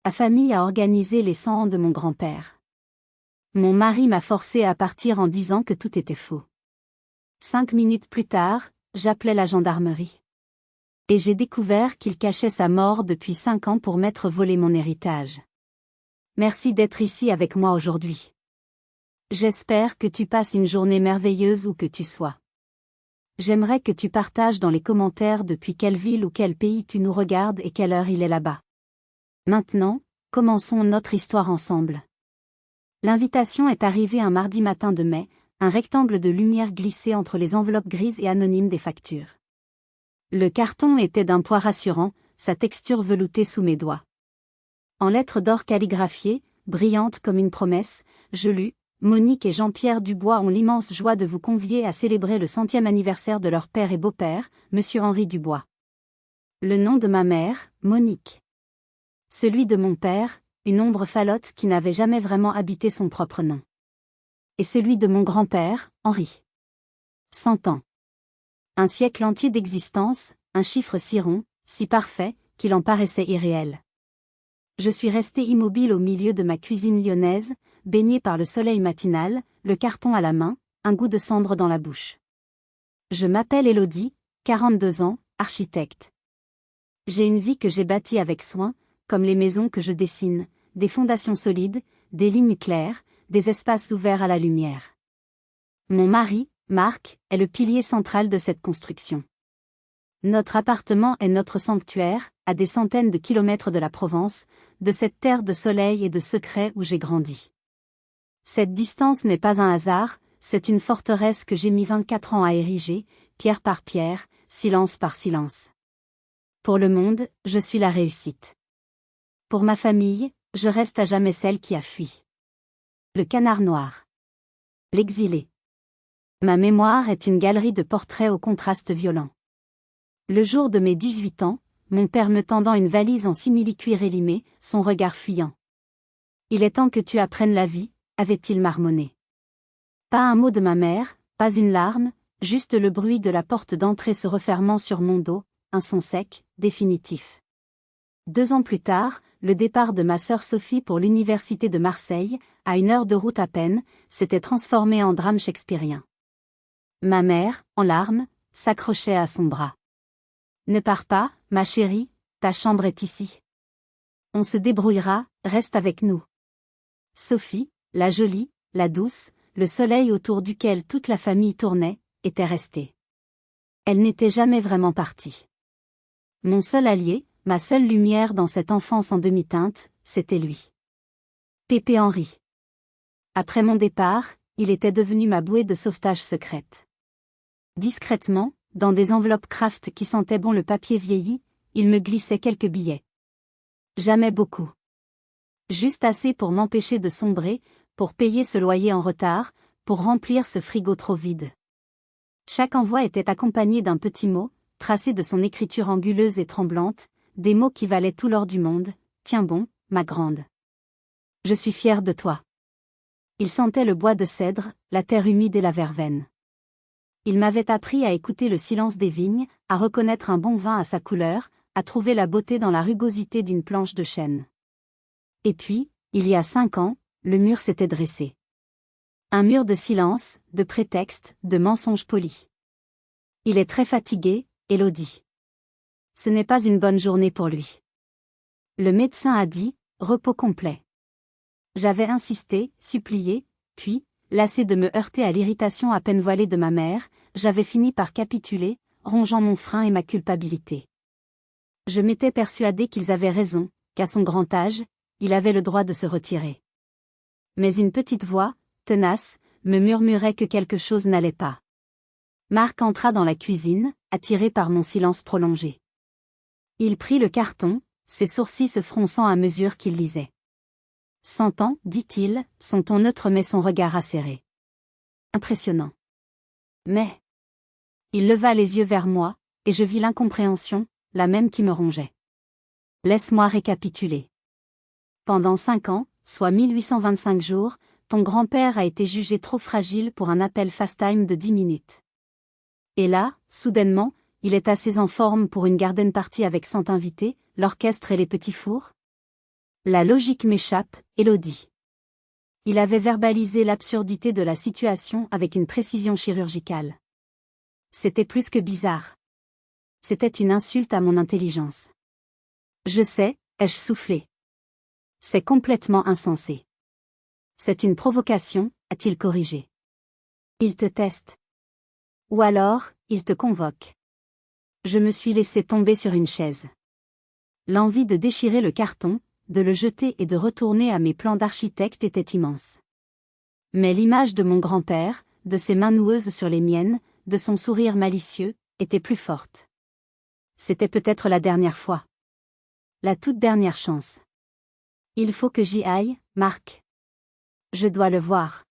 La famille a organisé les 100 ans de mon grand-père. Mon mari m'a forcé à partir en disant que tout était faux. 5 minutes plus tard, j'appelais la gendarmerie. Et j'ai découvert qu'il cachait sa mort depuis 5 ans pour m'être volé mon héritage. Merci d'être ici avec moi aujourd'hui. J'espère que tu passes une journée merveilleuse où que tu sois. J'aimerais que tu partages dans les commentaires depuis quelle ville ou quel pays tu nous regardes et quelle heure il est là-bas. Maintenant, commençons notre histoire ensemble. L'invitation est arrivée un mardi matin de mai, un rectangle de lumière glissé entre les enveloppes grises et anonymes des factures. Le carton était d'un poids rassurant, sa texture veloutée sous mes doigts. En lettres d'or calligraphiées, brillantes comme une promesse, je lus: Monique et Jean-Pierre Dubois ont l'immense joie de vous convier à célébrer le 100e anniversaire de leur père et beau-père, Monsieur Henri Dubois. Le nom de ma mère, Monique. Celui de mon père, une ombre falote qui n'avait jamais vraiment habité son propre nom. Et celui de mon grand-père, Henri. 100 ans. Un siècle entier d'existence, un chiffre si rond, si parfait, qu'il en paraissait irréel. Je suis restée immobile au milieu de ma cuisine lyonnaise, baignée par le soleil matinal, le carton à la main, un goût de cendre dans la bouche. Je m'appelle Élodie, 42 ans, architecte. J'ai une vie que j'ai bâtie avec soin, comme les maisons que je dessine, des fondations solides, des lignes claires, des espaces ouverts à la lumière. Mon mari, Marc, est le pilier central de cette construction. Notre appartement est notre sanctuaire, à des centaines de kilomètres de la Provence, de cette terre de soleil et de secrets où j'ai grandi. Cette distance n'est pas un hasard, c'est une forteresse que j'ai mis 24 ans à ériger, pierre par pierre, silence par silence. Pour le monde, je suis la réussite. Pour ma famille, je reste à jamais celle qui a fui. Le canard noir. L'exilé. Ma mémoire est une galerie de portraits au contraste violent. Le jour de mes 18 ans, mon père me tendant une valise en simili-cuir élimé, son regard fuyant. Il est temps que tu apprennes la vie, avait-il marmonné. Pas un mot de ma mère, pas une larme, juste le bruit de la porte d'entrée se refermant sur mon dos, un son sec, définitif. 2 ans plus tard, le départ de ma sœur Sophie pour l'université de Marseille, à 1 heure de route à peine, s'était transformé en drame shakespearien. Ma mère, en larmes, s'accrochait à son bras. Ne pars pas, ma chérie, ta chambre est ici. On se débrouillera, reste avec nous. Sophie, la jolie, la douce, le soleil autour duquel toute la famille tournait, était restée. Elle n'était jamais vraiment partie. Mon seul allié, ma seule lumière dans cette enfance en demi-teinte, c'était lui. Pépé Henri. Après mon départ, il était devenu ma bouée de sauvetage secrète. Discrètement, dans des enveloppes craft qui sentaient bon le papier vieilli, il me glissait quelques billets. Jamais beaucoup. Juste assez pour m'empêcher de sombrer, pour payer ce loyer en retard, pour remplir ce frigo trop vide. Chaque envoi était accompagné d'un petit mot, tracé de son écriture anguleuse et tremblante, des mots qui valaient tout l'or du monde: tiens bon, ma grande. Je suis fière de toi. Il sentait le bois de cèdre, la terre humide et la verveine. Il m'avait appris à écouter le silence des vignes, à reconnaître un bon vin à sa couleur, à trouver la beauté dans la rugosité d'une planche de chêne. Et puis, il y a 5 ans, le mur s'était dressé. Un mur de silence, de prétextes, de mensonges polis. Il est très fatigué, Élodie. Ce n'est pas une bonne journée pour lui. Le médecin a dit, repos complet. J'avais insisté, supplié, puis, lassé de me heurter à l'irritation à peine voilée de ma mère, j'avais fini par capituler, rongeant mon frein et ma culpabilité. Je m'étais persuadé qu'ils avaient raison, qu'à son grand âge, il avait le droit de se retirer. Mais une petite voix, tenace, me murmurait que quelque chose n'allait pas. Marc entra dans la cuisine, attiré par mon silence prolongé. Il prit le carton, ses sourcils se fronçant à mesure qu'il lisait. 100 ans, dit-il, son ton neutre mais son regard acéré. Impressionnant. Mais... Il leva les yeux vers moi, et je vis l'incompréhension, la même qui me rongeait. Laisse-moi récapituler. Pendant 5 ans, soit 1825 jours, ton grand-père a été jugé trop fragile pour un appel FaceTime de 10 minutes. Et là, soudainement, il est assez en forme pour une garden party avec 100 invités, l'orchestre et les petits fours? La logique m'échappe, Élodie. Il avait verbalisé l'absurdité de la situation avec une précision chirurgicale. C'était plus que bizarre. C'était une insulte à mon intelligence. Je sais, ai-je soufflé. C'est complètement insensé. C'est une provocation, a-t-il corrigé. Il te teste. Ou alors, il te convoque. Je me suis laissé tomber sur une chaise. L'envie de déchirer le carton, de le jeter et de retourner à mes plans d'architecte était immense. Mais l'image de mon grand-père, de ses mains noueuses sur les miennes, de son sourire malicieux, était plus forte. C'était peut-être la dernière fois. La toute dernière chance. Il faut que j'y aille, Marc. Je dois le voir.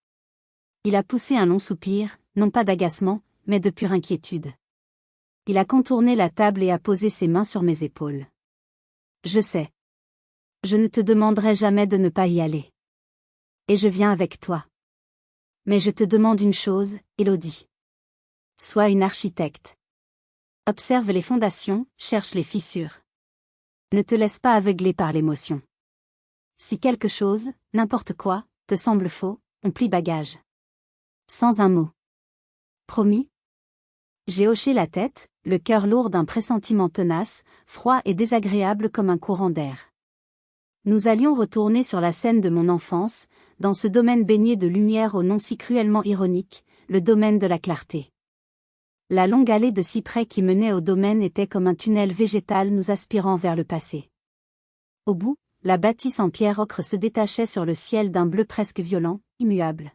Il a poussé un long soupir, non pas d'agacement, mais de pure inquiétude. Il a contourné la table et a posé ses mains sur mes épaules. Je sais. Je ne te demanderai jamais de ne pas y aller. Et je viens avec toi. Mais je te demande une chose, Élodie. Sois une architecte. Observe les fondations, cherche les fissures. Ne te laisse pas aveugler par l'émotion. Si quelque chose, n'importe quoi, te semble faux, on plie bagage. Sans un mot. Promis? J'ai hoché la tête, le cœur lourd d'un pressentiment tenace, froid et désagréable comme un courant d'air. Nous allions retourner sur la scène de mon enfance, dans ce domaine baigné de lumière au nom si cruellement ironique, le domaine de la clarté. La longue allée de cyprès qui menait au domaine était comme un tunnel végétal nous aspirant vers le passé. Au bout, la bâtisse en pierre ocre se détachait sur le ciel d'un bleu presque violent, immuable.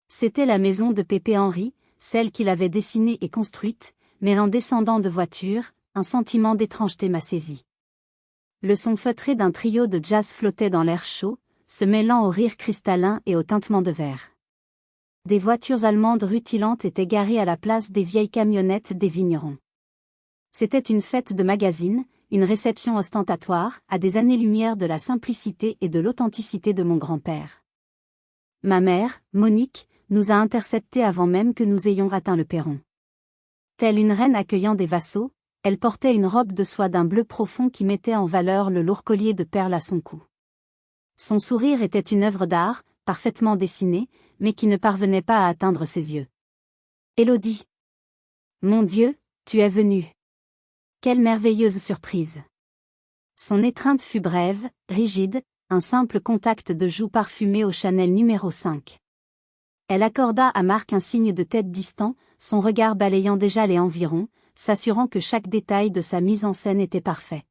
C'était la maison de Pépé Henry, celle qu'il avait dessinée et construite, mais en descendant de voiture, un sentiment d'étrangeté m'a saisi. Le son feutré d'un trio de jazz flottait dans l'air chaud, se mêlant au rire cristallin et au tintement de verre. Des voitures allemandes rutilantes étaient garées à la place des vieilles camionnettes des vignerons. C'était une fête de magazine, une réception ostentatoire, à des années-lumière de la simplicité et de l'authenticité de mon grand-père. Ma mère, Monique, nous a interceptés avant même que nous ayons atteint le perron. Telle une reine accueillant des vassaux, elle portait une robe de soie d'un bleu profond qui mettait en valeur le lourd collier de perles à son cou. Son sourire était une œuvre d'art, parfaitement dessinée, mais qui ne parvenait pas à atteindre ses yeux. Élodie. Mon Dieu, tu es venue. Quelle merveilleuse surprise. Son étreinte fut brève, rigide, un simple contact de joue parfumée au Chanel numéro 5. Elle accorda à Marc un signe de tête distant, son regard balayant déjà les environs, s'assurant que chaque détail de sa mise en scène était parfait.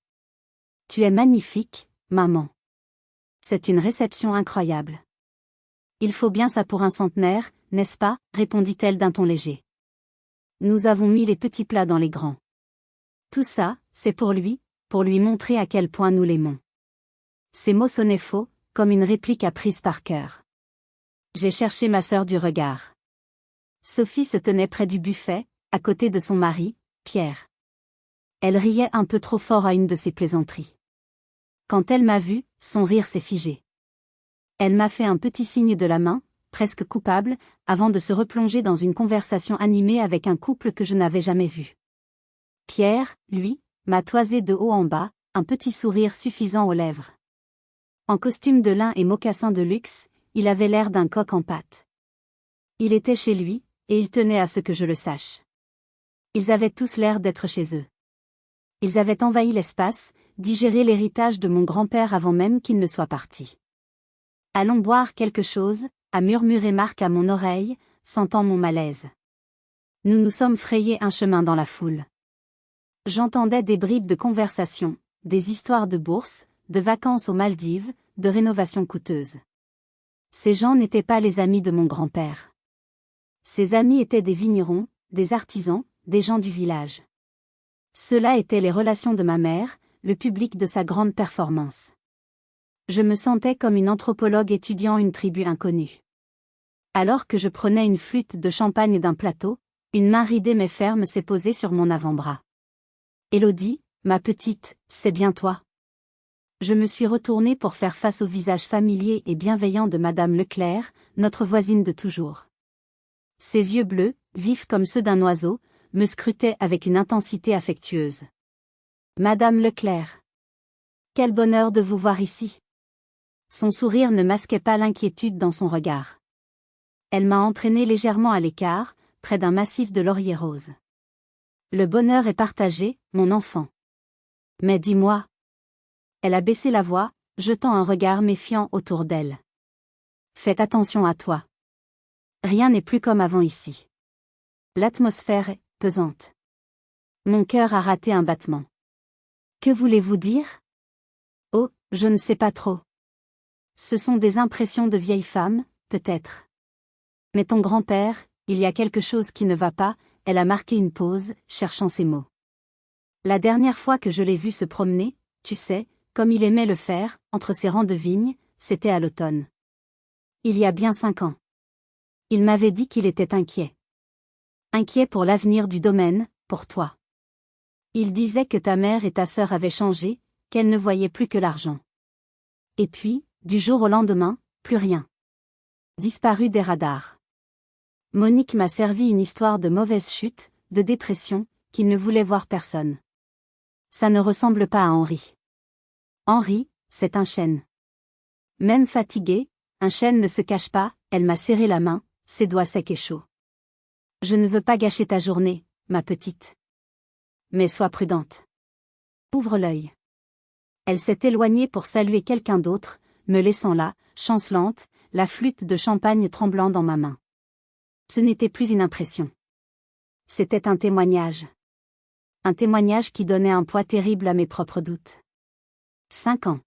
Tu es magnifique, maman. C'est une réception incroyable. Il faut bien ça pour un centenaire, n'est-ce pas, répondit-elle d'un ton léger. Nous avons mis les petits plats dans les grands. Tout ça, c'est pour lui montrer à quel point nous l'aimons. Ces mots sonnaient faux, comme une réplique apprise par cœur. J'ai cherché ma sœur du regard. Sophie se tenait près du buffet, à côté de son mari, Pierre. Elle riait un peu trop fort à une de ses plaisanteries. Quand elle m'a vue, son rire s'est figé. Elle m'a fait un petit signe de la main, presque coupable, avant de se replonger dans une conversation animée avec un couple que je n'avais jamais vu. Pierre, lui, m'a toisé de haut en bas, un petit sourire suffisant aux lèvres. En costume de lin et mocassin de luxe, il avait l'air d'un coq en pâte. Il était chez lui, et il tenait à ce que je le sache. Ils avaient tous l'air d'être chez eux. Ils avaient envahi l'espace, digéré l'héritage de mon grand-père avant même qu'il ne soit parti. Allons boire quelque chose, a murmuré Marc à mon oreille, sentant mon malaise. Nous nous sommes frayés un chemin dans la foule. J'entendais des bribes de conversation, des histoires de bourse, de vacances aux Maldives, de rénovations coûteuses. Ces gens n'étaient pas les amis de mon grand-père. Ses amis étaient des vignerons, des artisans, des gens du village. Cela étaient les relations de ma mère, le public de sa grande performance. Je me sentais comme une anthropologue étudiant une tribu inconnue. Alors que je prenais une flûte de champagne d'un plateau, une main ridée mais ferme s'est posée sur mon avant-bras. Élodie, ma petite, c'est bien toi. Je me suis retournée pour faire face au visage familier et bienveillant de Madame Leclerc, notre voisine de toujours. Ses yeux bleus, vifs comme ceux d'un oiseau, me scrutaient avec une intensité affectueuse. Madame Leclerc. Quel bonheur de vous voir ici. Son sourire ne masquait pas l'inquiétude dans son regard. Elle m'a entraîné légèrement à l'écart, près d'un massif de lauriers roses. Le bonheur est partagé, mon enfant. Mais dis-moi. Elle a baissé la voix, jetant un regard méfiant autour d'elle. Faites attention à toi. Rien n'est plus comme avant ici. L'atmosphère est pesante. Mon cœur a raté un battement. Que voulez-vous dire? Oh, je ne sais pas trop. Ce sont des impressions de vieille femme, peut-être. Mais ton grand-père, il y a quelque chose qui ne va pas, elle a marqué une pause, cherchant ses mots. La dernière fois que je l'ai vu se promener, tu sais, comme il aimait le faire, entre ses rangs de vignes, c'était à l'automne. Il y a bien 5 ans. Il m'avait dit qu'il était inquiet. Inquiet pour l'avenir du domaine, pour toi. Il disait que ta mère et ta sœur avaient changé, qu'elle ne voyait plus que l'argent. Et puis, du jour au lendemain, plus rien. Disparu des radars. Monique m'a servi une histoire de mauvaise chute, de dépression, qu'il ne voulait voir personne. Ça ne ressemble pas à Henri. Henri, c'est un chêne. Même fatigué, un chêne ne se cache pas, elle m'a serré la main, ses doigts secs et chauds. Je ne veux pas gâcher ta journée, ma petite. Mais sois prudente. Ouvre l'œil. Elle s'est éloignée pour saluer quelqu'un d'autre, me laissant là, chancelante, la flûte de champagne tremblant dans ma main. Ce n'était plus une impression. C'était un témoignage. Un témoignage qui donnait un poids terrible à mes propres doutes. 5 ans.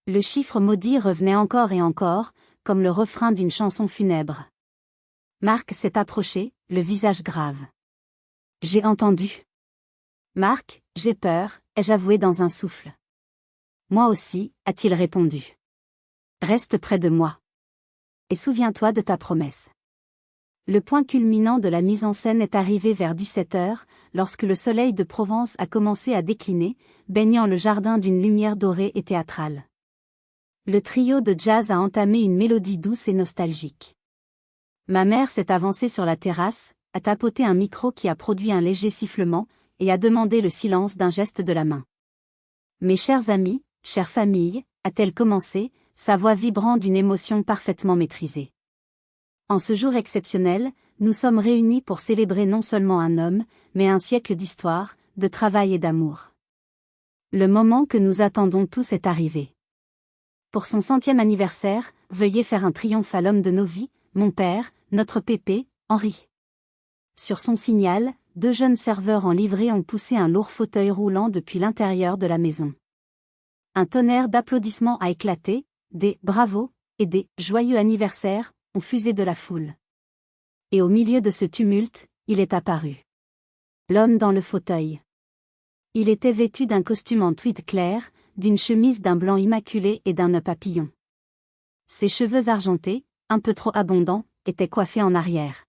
Le chiffre maudit revenait encore et encore, comme le refrain d'une chanson funèbre. Marc s'est approché, le visage grave. J'ai entendu. Marc, j'ai peur, ai-je avoué dans un souffle. Moi aussi, a-t-il répondu. Reste près de moi. Et souviens-toi de ta promesse. Le point culminant de la mise en scène est arrivé vers 17 heures, lorsque le soleil de Provence a commencé à décliner, baignant le jardin d'une lumière dorée et théâtrale. Le trio de jazz a entamé une mélodie douce et nostalgique. Ma mère s'est avancée sur la terrasse, a tapoté un micro qui a produit un léger sifflement, et a demandé le silence d'un geste de la main. Mes chers amis, chère famille, a-t-elle commencé, sa voix vibrant d'une émotion parfaitement maîtrisée. En ce jour exceptionnel, nous sommes réunis pour célébrer non seulement un homme, mais un siècle d'histoire, de travail et d'amour. Le moment que nous attendons tous est arrivé. Pour son 100e anniversaire, veuillez faire un triomphe à l'homme de nos vies, mon père, notre pépé, Henri. Sur son signal, 2 jeunes serveurs en livrée ont poussé un lourd fauteuil roulant depuis l'intérieur de la maison. Un tonnerre d'applaudissements a éclaté, des « bravo » et des « joyeux anniversaire » ont fusé de la foule. Et au milieu de ce tumulte, il est apparu. L'homme dans le fauteuil. Il était vêtu d'un costume en tweed clair, d'une chemise d'un blanc immaculé et d'un nœud papillon. Ses cheveux argentés, un peu trop abondants, étaient coiffés en arrière.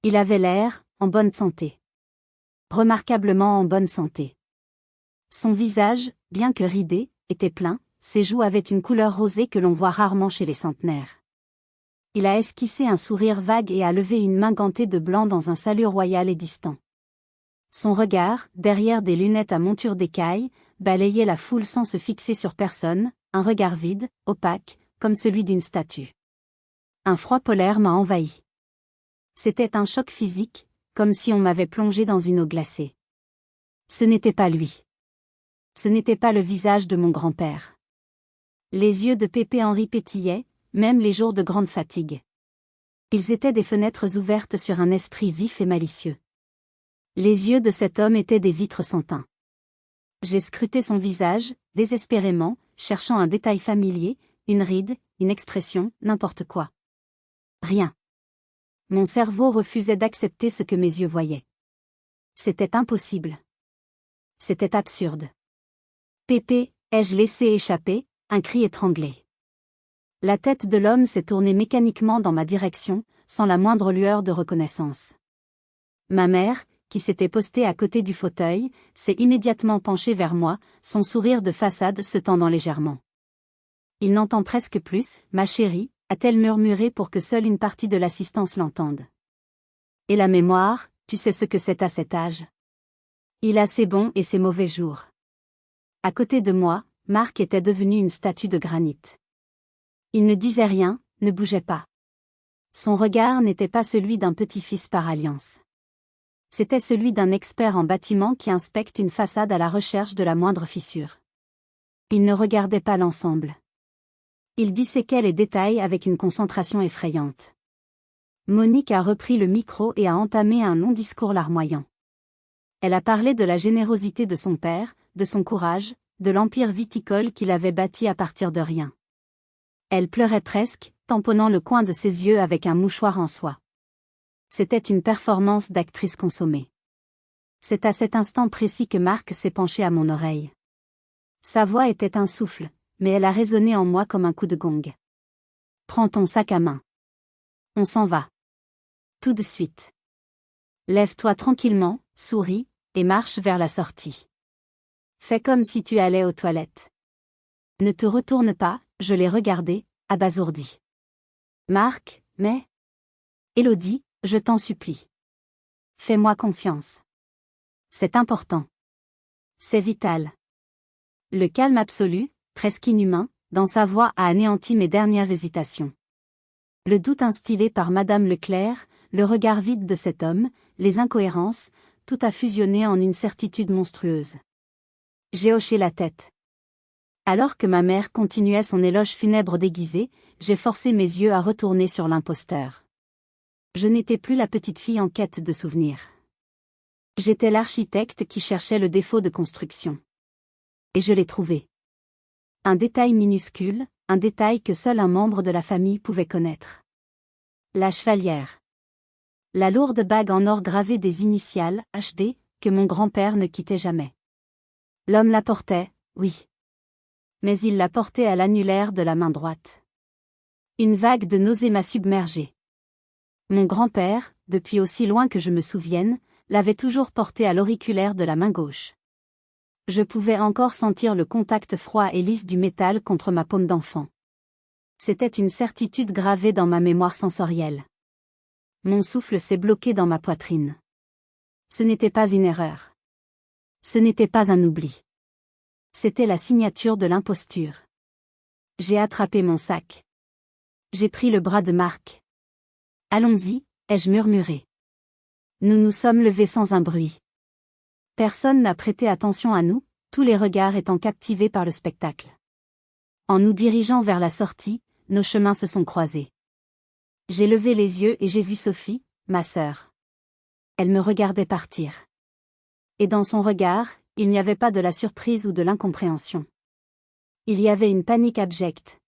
Il avait l'air, en bonne santé. Remarquablement en bonne santé. Son visage, bien que ridé, était plein, ses joues avaient une couleur rosée que l'on voit rarement chez les centenaires. Il a esquissé un sourire vague et a levé une main gantée de blanc dans un salut royal et distant. Son regard, derrière des lunettes à monture d'écaille, balayait la foule sans se fixer sur personne, un regard vide, opaque, comme celui d'une statue. Un froid polaire m'a envahi. C'était un choc physique, comme si on m'avait plongé dans une eau glacée. Ce n'était pas lui. Ce n'était pas le visage de mon grand-père. Les yeux de Pépé Henri pétillaient, même les jours de grande fatigue. Ils étaient des fenêtres ouvertes sur un esprit vif et malicieux. Les yeux de cet homme étaient des vitres sans teint. J'ai scruté son visage, désespérément, cherchant un détail familier, une ride, une expression, n'importe quoi. Rien. Mon cerveau refusait d'accepter ce que mes yeux voyaient. C'était impossible. C'était absurde. Pépé, ai-je laissé échapper, un cri étranglé. La tête de l'homme s'est tournée mécaniquement dans ma direction, sans la moindre lueur de reconnaissance. Ma mère, qui s'était postée à côté du fauteuil, s'est immédiatement penchée vers moi, son sourire de façade se tendant légèrement. Il n'entend presque plus, ma chérie, a-t-elle murmuré pour que seule une partie de l'assistance l'entende. Et la mémoire, tu sais ce que c'est à cet âge. Il a ses bons et ses mauvais jours. À côté de moi, Marc était devenu une statue de granit. Il ne disait rien, ne bougeait pas. Son regard n'était pas celui d'un petit-fils par alliance. C'était celui d'un expert en bâtiment qui inspecte une façade à la recherche de la moindre fissure. Il ne regardait pas l'ensemble. Il disséquait les détails avec une concentration effrayante. Monique a repris le micro et a entamé un long discours larmoyant. Elle a parlé de la générosité de son père, de son courage, de l'empire viticole qu'il avait bâti à partir de rien. Elle pleurait presque, tamponnant le coin de ses yeux avec un mouchoir en soie. C'était une performance d'actrice consommée. C'est à cet instant précis que Marc s'est penché à mon oreille. Sa voix était un souffle, mais elle a résonné en moi comme un coup de gong. Prends ton sac à main. On s'en va. Tout de suite. Lève-toi tranquillement, souris, et marche vers la sortie. Fais comme si tu allais aux toilettes. Ne te retourne pas, je l'ai regardé, abasourdi. Marc, mais... Élodie, je t'en supplie. Fais-moi confiance. C'est important. C'est vital. Le calme absolu, presque inhumain, dans sa voix a anéanti mes dernières hésitations. Le doute instillé par Madame Leclerc, le regard vide de cet homme, les incohérences, tout a fusionné en une certitude monstrueuse. J'ai hoché la tête. Alors que ma mère continuait son éloge funèbre déguisé, j'ai forcé mes yeux à retourner sur l'imposteur. Je n'étais plus la petite fille en quête de souvenirs. J'étais l'architecte qui cherchait le défaut de construction. Et je l'ai trouvé. Un détail minuscule, un détail que seul un membre de la famille pouvait connaître. La chevalière. La lourde bague en or gravée des initiales, HD, que mon grand-père ne quittait jamais. L'homme la portait, oui. Mais il la portait à l'annulaire de la main droite. Une vague de nausée m'a submergée. Mon grand-père, depuis aussi loin que je me souvienne, l'avait toujours portée à l'auriculaire de la main gauche. Je pouvais encore sentir le contact froid et lisse du métal contre ma paume d'enfant. C'était une certitude gravée dans ma mémoire sensorielle. Mon souffle s'est bloqué dans ma poitrine. Ce n'était pas une erreur. Ce n'était pas un oubli. C'était la signature de l'imposture. J'ai attrapé mon sac. J'ai pris le bras de Marc. Allons-y, ai-je murmuré. Nous nous sommes levés sans un bruit. Personne n'a prêté attention à nous, tous les regards étant captivés par le spectacle. En nous dirigeant vers la sortie, nos chemins se sont croisés. J'ai levé les yeux et j'ai vu Sophie, ma sœur. Elle me regardait partir. Et dans son regard, il n'y avait pas de la surprise ou de l'incompréhension. Il y avait une panique abjecte.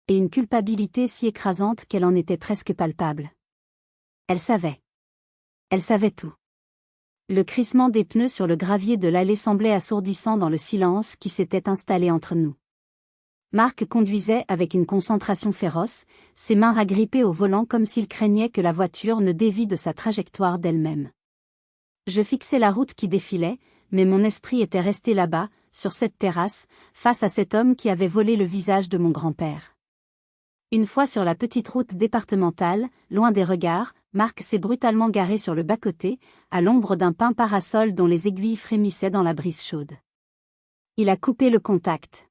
Et une culpabilité si écrasante qu'elle en était presque palpable. Elle savait. Elle savait tout. Le crissement des pneus sur le gravier de l'allée semblait assourdissant dans le silence qui s'était installé entre nous. Marc conduisait avec une concentration féroce, ses mains agrippées au volant comme s'il craignait que la voiture ne dévie de sa trajectoire d'elle-même. Je fixais la route qui défilait, mais mon esprit était resté là-bas, sur cette terrasse, face à cet homme qui avait volé le visage de mon grand-père. Une fois sur la petite route départementale, loin des regards, Marc s'est brutalement garé sur le bas-côté, à l'ombre d'un pin parasol dont les aiguilles frémissaient dans la brise chaude. Il a coupé le contact.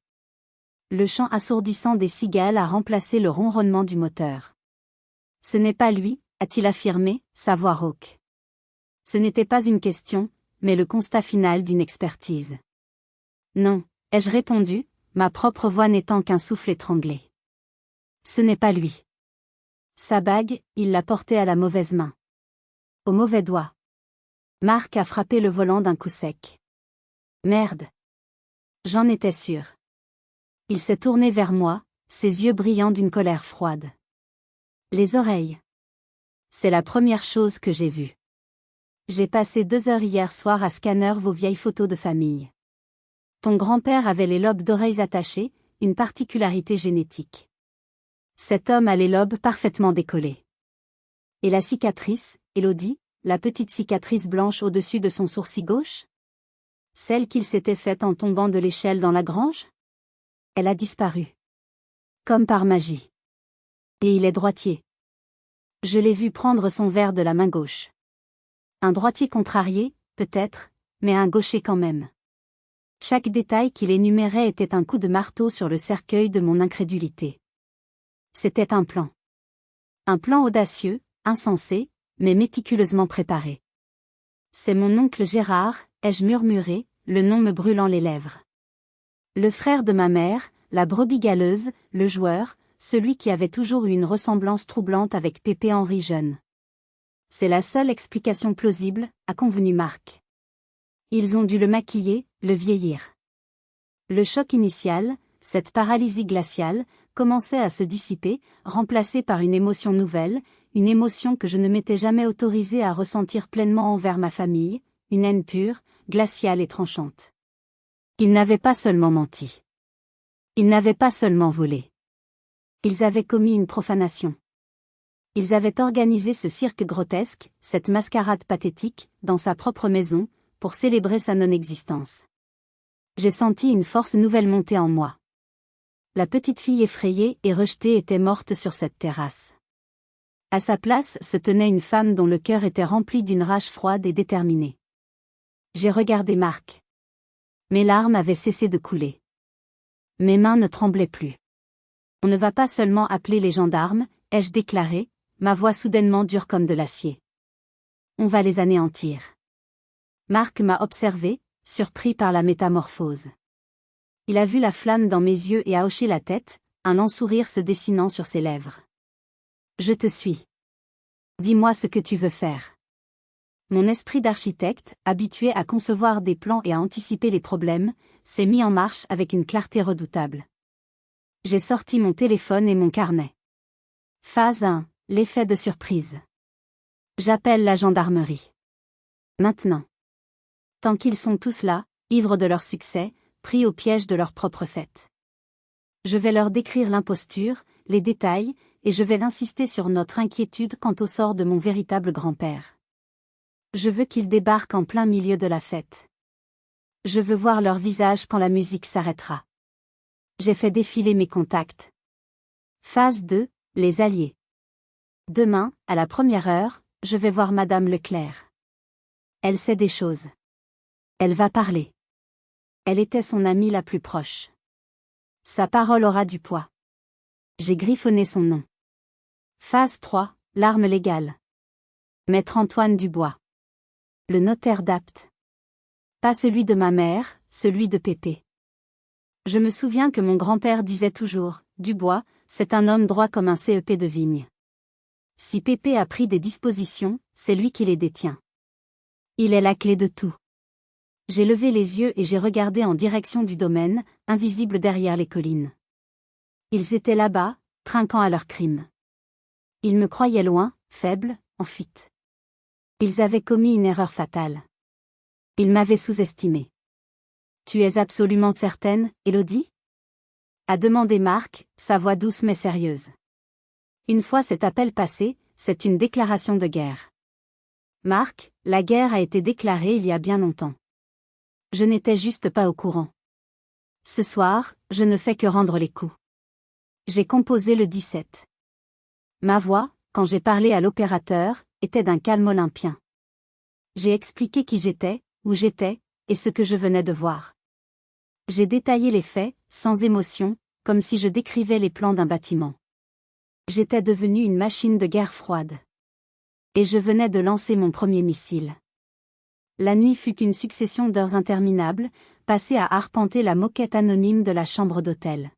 Le chant assourdissant des cigales a remplacé le ronronnement du moteur. Ce n'est pas lui, a-t-il affirmé, sa voix rauque. Ce n'était pas une question, mais le constat final d'une expertise. Non, ai-je répondu, ma propre voix n'étant qu'un souffle étranglé. Ce n'est pas lui. Sa bague, il l'a portée à la mauvaise main. Au mauvais doigt. Marc a frappé le volant d'un coup sec. Merde. J'en étais sûr. Il s'est tourné vers moi, ses yeux brillants d'une colère froide. Les oreilles. C'est la première chose que j'ai vue. J'ai passé 2 heures hier soir à scanner vos vieilles photos de famille. Ton grand-père avait les lobes d'oreilles attachés, une particularité génétique. Cet homme a les lobes parfaitement décollés. Et la cicatrice, Élodie, la petite cicatrice blanche au-dessus de son sourcil gauche? Celle qu'il s'était faite en tombant de l'échelle dans la grange? Elle a disparu. Comme par magie. Et il est droitier. Je l'ai vu prendre son verre de la main gauche. Un droitier contrarié, peut-être, mais un gaucher quand même. Chaque détail qu'il énumérait était un coup de marteau sur le cercueil de mon incrédulité. C'était un plan. Un plan audacieux, insensé, mais méticuleusement préparé. C'est mon oncle Gérard, ai-je murmuré, le nom me brûlant les lèvres. Le frère de ma mère, la brebis galeuse, le joueur, celui qui avait toujours eu une ressemblance troublante avec Pépé Henri jeune. C'est la seule explication plausible, a convenu Marc. Ils ont dû le maquiller, le vieillir. Le choc initial, cette paralysie glaciale, commençait à se dissiper, remplacée par une émotion nouvelle, une émotion que je ne m'étais jamais autorisée à ressentir pleinement envers ma famille, une haine pure, glaciale et tranchante. Ils n'avaient pas seulement menti. Ils n'avaient pas seulement volé. Ils avaient commis une profanation. Ils avaient organisé ce cirque grotesque, cette mascarade pathétique, dans sa propre maison, pour célébrer sa non-existence. J'ai senti une force nouvelle monter en moi. La petite fille effrayée et rejetée était morte sur cette terrasse. À sa place se tenait une femme dont le cœur était rempli d'une rage froide et déterminée. J'ai regardé Marc. Mes larmes avaient cessé de couler. Mes mains ne tremblaient plus. On ne va pas seulement appeler les gendarmes, ai-je déclaré, ma voix soudainement dure comme de l'acier. On va les anéantir. Marc m'a observé, surpris par la métamorphose. Il a vu la flamme dans mes yeux et a hoché la tête, un lent sourire se dessinant sur ses lèvres. Je te suis. Dis-moi ce que tu veux faire. Mon esprit d'architecte, habitué à concevoir des plans et à anticiper les problèmes, s'est mis en marche avec une clarté redoutable. J'ai sorti mon téléphone et mon carnet. Phase 1, l'effet de surprise. J'appelle la gendarmerie. Maintenant. Tant qu'ils sont tous là, ivres de leur succès, pris au piège de leur propre fête. Je vais leur décrire l'imposture, les détails, et je vais insister sur notre inquiétude quant au sort de mon véritable grand-père. Je veux qu'ils débarquent en plein milieu de la fête. Je veux voir leur visage quand la musique s'arrêtera. J'ai fait défiler mes contacts. Phase 2, les alliés. Demain, à la première heure, je vais voir Madame Leclerc. Elle sait des choses. Elle va parler. Elle était son amie la plus proche. Sa parole aura du poids. J'ai griffonné son nom. Phase 3, l'arme légale. Maître Antoine Dubois. Le notaire d'Apt. Pas celui de ma mère, celui de Pépé. Je me souviens que mon grand-père disait toujours, Dubois, c'est un homme droit comme un CEP de vigne. Si Pépé a pris des dispositions, c'est lui qui les détient. Il est la clé de tout. J'ai levé les yeux et j'ai regardé en direction du domaine, invisible derrière les collines. Ils étaient là-bas, trinquant à leur crime. Ils me croyaient loin, faible, en fuite. Ils avaient commis une erreur fatale. Ils m'avaient sous-estimé. Tu es absolument certaine, Élodie ? A demandé Marc, sa voix douce mais sérieuse. Une fois cet appel passé, c'est une déclaration de guerre. Marc, la guerre a été déclarée il y a bien longtemps. Je n'étais juste pas au courant. Ce soir, je ne fais que rendre les coups. J'ai composé le 17. Ma voix, quand j'ai parlé à l'opérateur, était d'un calme olympien. J'ai expliqué qui j'étais, où j'étais, et ce que je venais de voir. J'ai détaillé les faits, sans émotion, comme si je décrivais les plans d'un bâtiment. J'étais devenue une machine de guerre froide. Et je venais de lancer mon premier missile. La nuit fut une succession d'heures interminables, passées à arpenter la moquette anonyme de la chambre d'hôtel.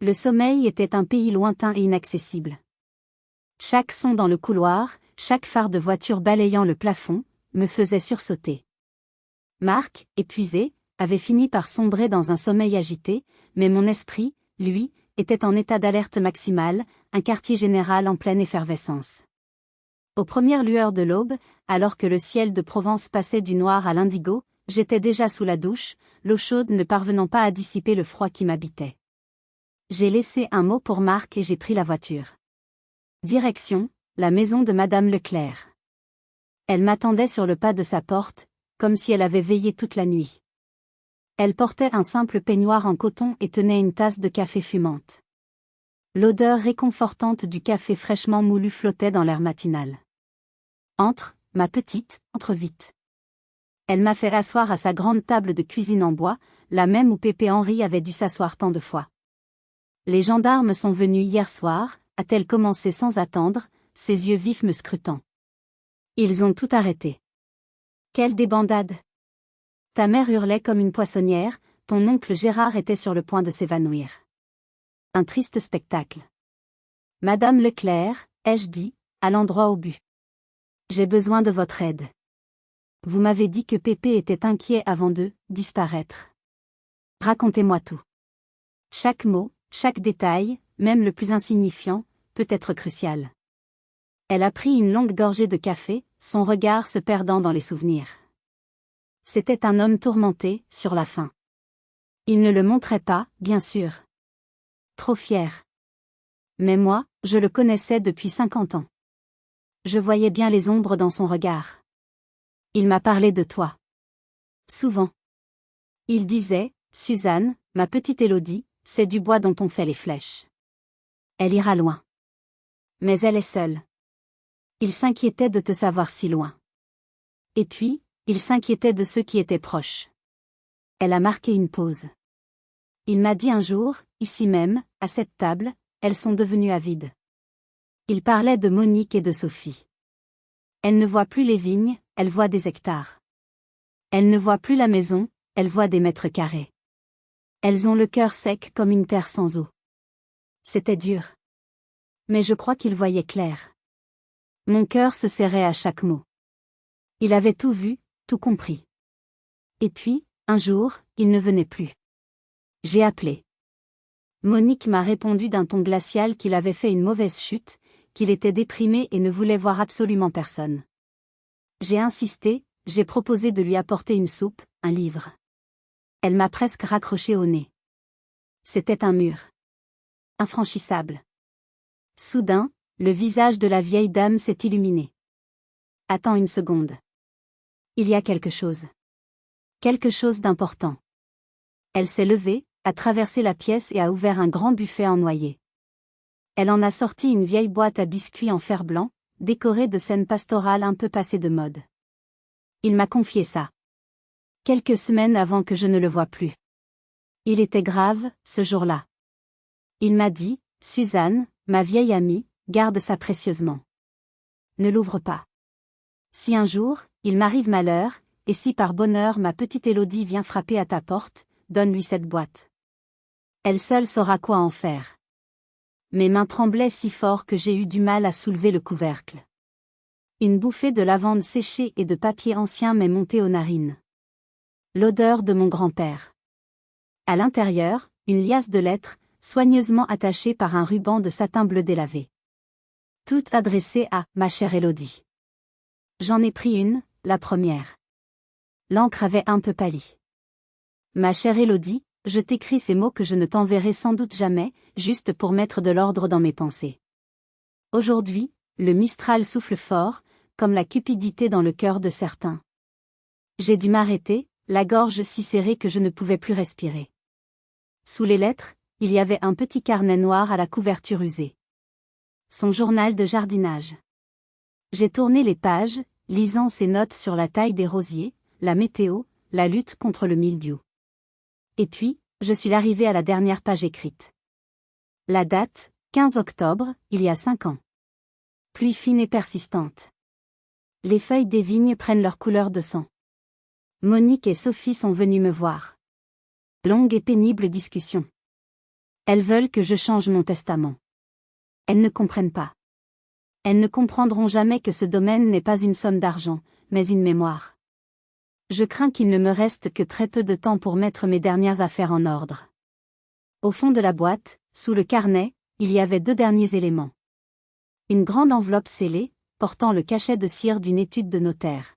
Le sommeil était un pays lointain et inaccessible. Chaque son dans le couloir, chaque phare de voiture balayant le plafond, me faisait sursauter. Marc, épuisé, avait fini par sombrer dans un sommeil agité, mais mon esprit, lui, était en état d'alerte maximale, un quartier général en pleine effervescence. Aux premières lueurs de l'aube, alors que le ciel de Provence passait du noir à l'indigo, j'étais déjà sous la douche, l'eau chaude ne parvenant pas à dissiper le froid qui m'habitait. J'ai laissé un mot pour Marc et j'ai pris la voiture. Direction, la maison de Madame Leclerc. Elle m'attendait sur le pas de sa porte, comme si elle avait veillé toute la nuit. Elle portait un simple peignoir en coton et tenait une tasse de café fumante. L'odeur réconfortante du café fraîchement moulu flottait dans l'air matinal. Entre, ma petite, entre vite. Elle m'a fait asseoir à sa grande table de cuisine en bois, la même où Pépé Henri avait dû s'asseoir tant de fois. Les gendarmes sont venus hier soir, a-t-elle commencé sans attendre, ses yeux vifs me scrutant. Ils ont tout arrêté. Quelle débandade! Ta mère hurlait comme une poissonnière, ton oncle Gérard était sur le point de s'évanouir. Un triste spectacle. Madame Leclerc, ai-je dit, allant droit au but. J'ai besoin de votre aide. Vous m'avez dit que Pépé était inquiet avant de disparaître. Racontez-moi tout. Chaque mot, chaque détail, même le plus insignifiant, peut être crucial. Elle a pris une longue gorgée de café, son regard se perdant dans les souvenirs. C'était un homme tourmenté, sur la faim. Il ne le montrait pas, bien sûr. Trop fier. Mais moi, je le connaissais depuis 50 ans. Je voyais bien les ombres dans son regard. Il m'a parlé de toi. Souvent. Il disait, Suzanne, ma petite Élodie, c'est du bois dont on fait les flèches. Elle ira loin. Mais elle est seule. Il s'inquiétait de te savoir si loin. Et puis, il s'inquiétait de ceux qui étaient proches. Elle a marqué une pause. Il m'a dit un jour, ici même, à cette table, elles sont devenues avides. Il parlait de Monique et de Sophie. Elle ne voit plus les vignes, elle voit des hectares. Elle ne voit plus la maison, elle voit des mètres carrés. Elles ont le cœur sec comme une terre sans eau. C'était dur. Mais je crois qu'il voyait clair. Mon cœur se serrait à chaque mot. Il avait tout vu, tout compris. Et puis, un jour, il ne venait plus. J'ai appelé. Monique m'a répondu d'un ton glacial qu'il avait fait une mauvaise chute, qu'il était déprimé et ne voulait voir absolument personne. J'ai insisté, j'ai proposé de lui apporter une soupe, un livre. Elle m'a presque raccroché au nez. C'était un mur. Infranchissable. Soudain, le visage de la vieille dame s'est illuminé. Attends une seconde. Il y a quelque chose. Quelque chose d'important. Elle s'est levée, a traversé la pièce et a ouvert un grand buffet en noyer. Elle en a sorti une vieille boîte à biscuits en fer blanc, décorée de scènes pastorales un peu passées de mode. Il m'a confié ça. Quelques semaines avant que je ne le voie plus. Il était grave, ce jour-là. Il m'a dit, Suzanne, ma vieille amie, garde ça précieusement. Ne l'ouvre pas. Si un jour, il m'arrive malheur, et si par bonheur ma petite Élodie vient frapper à ta porte, donne-lui cette boîte. Elle seule saura quoi en faire. Mes mains tremblaient si fort que j'ai eu du mal à soulever le couvercle. Une bouffée de lavande séchée et de papier ancien m'est montée aux narines. L'odeur de mon grand-père. À l'intérieur, une liasse de lettres, soigneusement attachée par un ruban de satin bleu délavé. Toutes adressées à « ma chère Élodie ». J'en ai pris une, la première. L'encre avait un peu pâli. Ma chère Élodie, je t'écris ces mots que je ne t'enverrai sans doute jamais, juste pour mettre de l'ordre dans mes pensées. Aujourd'hui, le Mistral souffle fort, comme la cupidité dans le cœur de certains. J'ai dû m'arrêter, la gorge si serrée que je ne pouvais plus respirer. Sous les lettres, il y avait un petit carnet noir à la couverture usée. Son journal de jardinage. J'ai tourné les pages, lisant ses notes sur la taille des rosiers, la météo, la lutte contre le mildiou. Et puis, je suis arrivée à la dernière page écrite. La date, 15 octobre, il y a 5 ans. Pluie fine et persistante. Les feuilles des vignes prennent leur couleur de sang. Monique et Sophie sont venues me voir. Longue et pénible discussion. Elles veulent que je change mon testament. Elles ne comprennent pas. Elles ne comprendront jamais que ce domaine n'est pas une somme d'argent, mais une mémoire. Je crains qu'il ne me reste que très peu de temps pour mettre mes dernières affaires en ordre. Au fond de la boîte, sous le carnet, il y avait 2 derniers éléments. Une grande enveloppe scellée, portant le cachet de cire d'une étude de notaire.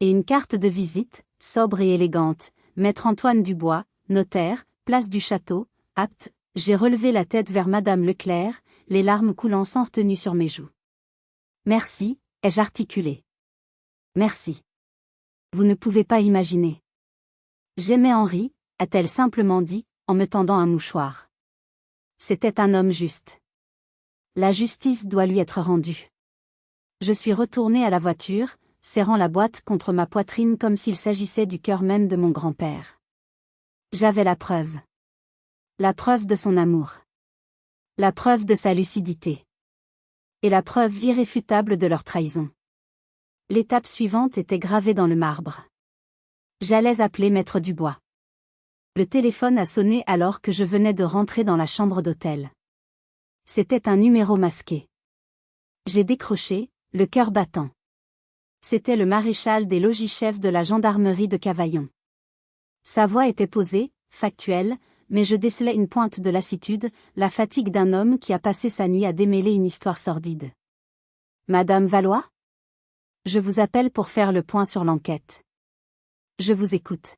Et une carte de visite, sobre et élégante, Maître Antoine Dubois, notaire, place du Château, Apt. J'ai relevé la tête vers Madame Leclerc, les larmes coulant sans retenue sur mes joues. Merci, ai-je articulé. Merci. Vous ne pouvez pas imaginer. J'aimais Henri, a-t-elle simplement dit, en me tendant un mouchoir. C'était un homme juste. La justice doit lui être rendue. Je suis retournée à la voiture, serrant la boîte contre ma poitrine comme s'il s'agissait du cœur même de mon grand-père. J'avais la preuve. La preuve de son amour. La preuve de sa lucidité. Et la preuve irréfutable de leur trahison. L'étape suivante était gravée dans le marbre. J'allais appeler Maître Dubois. Le téléphone a sonné alors que je venais de rentrer dans la chambre d'hôtel. C'était un numéro masqué. J'ai décroché, le cœur battant. C'était le maréchal des logis-chefs de la gendarmerie de Cavaillon. Sa voix était posée, factuelle, mais je décelais une pointe de lassitude, la fatigue d'un homme qui a passé sa nuit à démêler une histoire sordide. Madame Valois ? Je vous appelle pour faire le point sur l'enquête. Je vous écoute.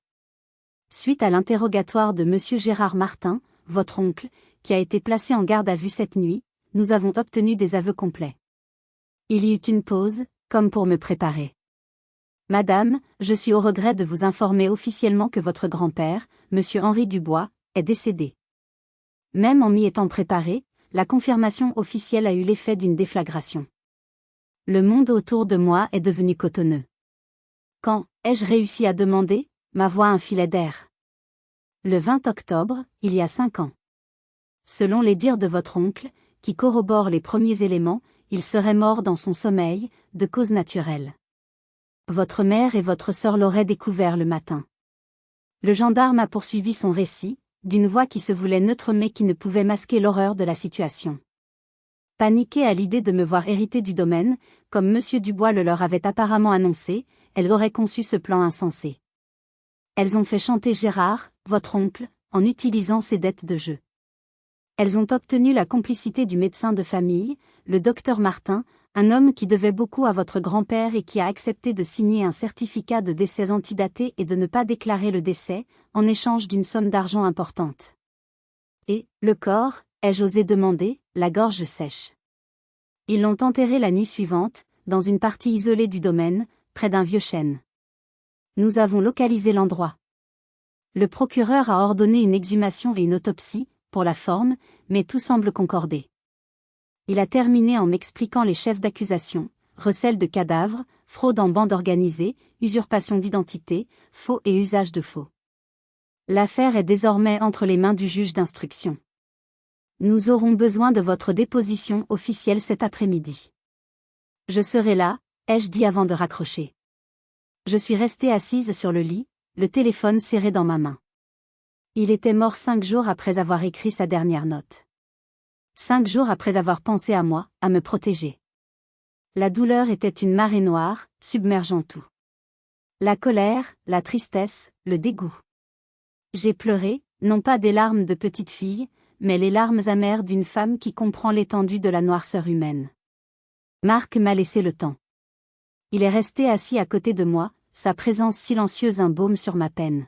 Suite à l'interrogatoire de monsieur Gérard Martin, votre oncle, qui a été placé en garde à vue cette nuit, nous avons obtenu des aveux complets. Il y eut une pause, comme pour me préparer. Madame, je suis au regret de vous informer officiellement que votre grand-père, monsieur Henri Dubois, est décédé. Même en m'y étant préparé, la confirmation officielle a eu l'effet d'une déflagration. Le monde autour de moi est devenu cotonneux. Quand ai-je réussi à demander, ma voix un filet d'air? Le 20 octobre, il y a 5 ans. Selon les dires de votre oncle, qui corroborent les premiers éléments, il serait mort dans son sommeil, de cause naturelle. Votre mère et votre sœur l'auraient découvert le matin. Le gendarme a poursuivi son récit, d'une voix qui se voulait neutre mais qui ne pouvait masquer l'horreur de la situation. Paniquée à l'idée de me voir hériter du domaine, comme monsieur Dubois le leur avait apparemment annoncé, elles auraient conçu ce plan insensé. Elles ont fait chanter Gérard, votre oncle, en utilisant ses dettes de jeu. Elles ont obtenu la complicité du médecin de famille, le docteur Martin, un homme qui devait beaucoup à votre grand-père et qui a accepté de signer un certificat de décès antidaté et de ne pas déclarer le décès, en échange d'une somme d'argent importante. Et, le corps, ai-je osé demander, la gorge sèche. Ils l'ont enterré la nuit suivante, dans une partie isolée du domaine, près d'un vieux chêne. Nous avons localisé l'endroit. Le procureur a ordonné une exhumation et une autopsie, pour la forme, mais tout semble concorder. Il a terminé en m'expliquant les chefs d'accusation, recel de cadavres, fraude en bande organisée, usurpation d'identité, faux et usage de faux. L'affaire est désormais entre les mains du juge d'instruction. Nous aurons besoin de votre déposition officielle cet après-midi. Je serai là, ai-je dit avant de raccrocher. Je suis restée assise sur le lit, le téléphone serré dans ma main. Il était mort 5 jours après avoir écrit sa dernière note. 5 jours après avoir pensé à moi, à me protéger. La douleur était une marée noire, submergeant tout. La colère, la tristesse, le dégoût. J'ai pleuré, non pas des larmes de petite fille, mais les larmes amères d'une femme qui comprend l'étendue de la noirceur humaine. Marc m'a laissé le temps. Il est resté assis à côté de moi, sa présence silencieuse un baume sur ma peine.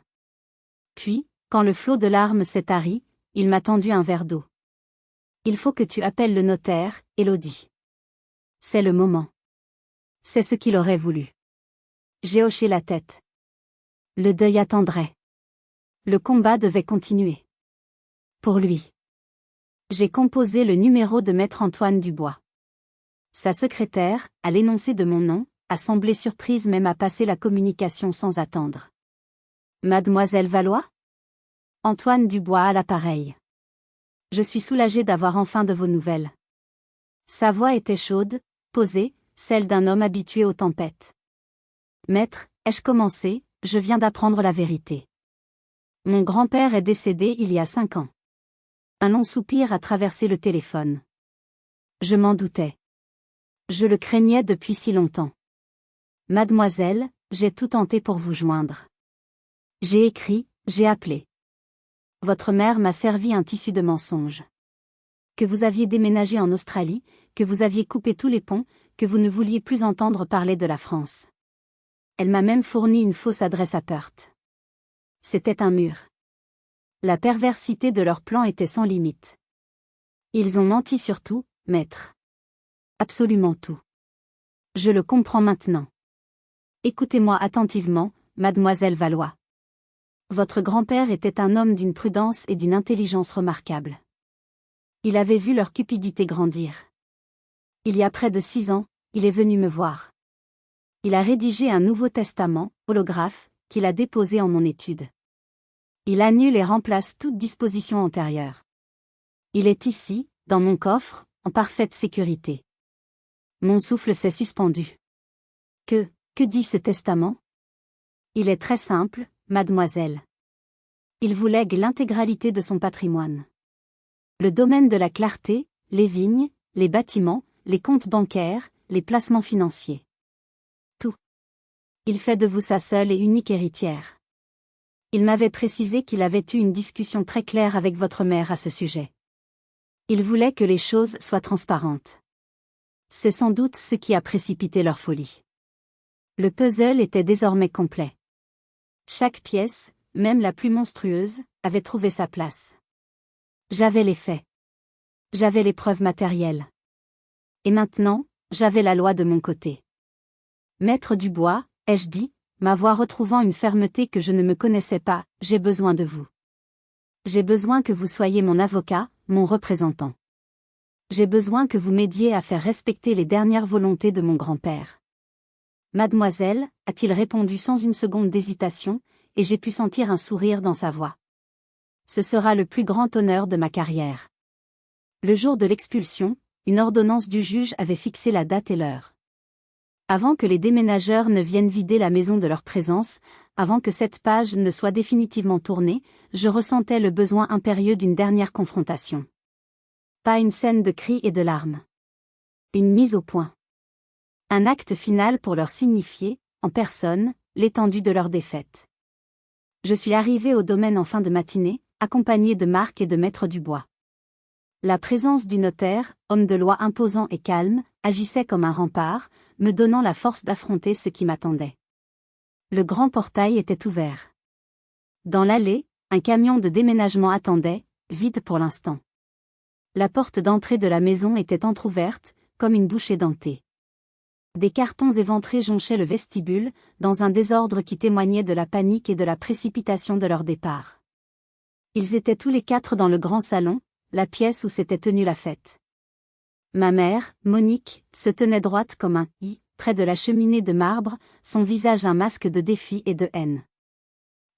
Puis, quand le flot de larmes s'est tari, il m'a tendu un verre d'eau. Il faut que tu appelles le notaire, Élodie. C'est le moment. C'est ce qu'il aurait voulu. J'ai hoché la tête. Le deuil attendrait. Le combat devait continuer. Pour lui. J'ai composé le numéro de maître Antoine Dubois. Sa secrétaire, à l'énoncé de mon nom, a semblé surprise même à passer la communication sans attendre. Mademoiselle Valois ? Antoine Dubois à l'appareil. Je suis soulagée d'avoir enfin de vos nouvelles. Sa voix était chaude, posée, celle d'un homme habitué aux tempêtes. Maître, ai-je commencé, je viens d'apprendre la vérité. Mon grand-père est décédé il y a 5 ans. Un long soupir a traversé le téléphone. Je m'en doutais. Je le craignais depuis si longtemps. Mademoiselle, j'ai tout tenté pour vous joindre. J'ai écrit, j'ai appelé. Votre mère m'a servi un tissu de mensonges. Que vous aviez déménagé en Australie, que vous aviez coupé tous les ponts, que vous ne vouliez plus entendre parler de la France. Elle m'a même fourni une fausse adresse à Perth. C'était un mur. La perversité de leur plan était sans limite. Ils ont menti sur tout, maître. Absolument tout. Je le comprends maintenant. Écoutez-moi attentivement, mademoiselle Valois. Votre grand-père était un homme d'une prudence et d'une intelligence remarquables. Il avait vu leur cupidité grandir. Il y a près de 6 ans, il est venu me voir. Il a rédigé un Nouveau Testament, holographe, qu'il a déposé en mon étude. Il annule et remplace toute disposition antérieure. Il est ici, dans mon coffre, en parfaite sécurité. Mon souffle s'est suspendu. Que dit ce testament? Il est très simple, mademoiselle. Il vous lègue l'intégralité de son patrimoine. Le domaine de la clarté, les vignes, les bâtiments, les comptes bancaires, les placements financiers. Tout. Il fait de vous sa seule et unique héritière. Il m'avait précisé qu'il avait eu une discussion très claire avec votre mère à ce sujet. Il voulait que les choses soient transparentes. C'est sans doute ce qui a précipité leur folie. Le puzzle était désormais complet. Chaque pièce, même la plus monstrueuse, avait trouvé sa place. J'avais les faits. J'avais les preuves matérielles. Et maintenant, j'avais la loi de mon côté. Maître Dubois, ai-je dit, ma voix retrouvant une fermeté que je ne me connaissais pas, j'ai besoin de vous. J'ai besoin que vous soyez mon avocat, mon représentant. J'ai besoin que vous m'aidiez à faire respecter les dernières volontés de mon grand-père. Mademoiselle, a-t-il répondu sans une seconde d'hésitation, et j'ai pu sentir un sourire dans sa voix. Ce sera le plus grand honneur de ma carrière. Le jour de l'expulsion, une ordonnance du juge avait fixé la date et l'heure. Avant que les déménageurs ne viennent vider la maison de leur présence, avant que cette page ne soit définitivement tournée, je ressentais le besoin impérieux d'une dernière confrontation. Pas une scène de cris et de larmes. Une mise au point. Un acte final pour leur signifier, en personne, l'étendue de leur défaite. Je suis arrivé au domaine en fin de matinée, accompagné de Marc et de Maître Dubois. La présence du notaire, homme de loi imposant et calme, agissait comme un rempart, me donnant la force d'affronter ce qui m'attendait. Le grand portail était ouvert. Dans l'allée, un camion de déménagement attendait, vide pour l'instant. La porte d'entrée de la maison était entr'ouverte, comme une bouche édentée. Des cartons éventrés jonchaient le vestibule, dans un désordre qui témoignait de la panique et de la précipitation de leur départ. Ils étaient tous les quatre dans le grand salon, la pièce où s'était tenue la fête. Ma mère, Monique, se tenait droite comme un « i », près de la cheminée de marbre, son visage un masque de défi et de haine.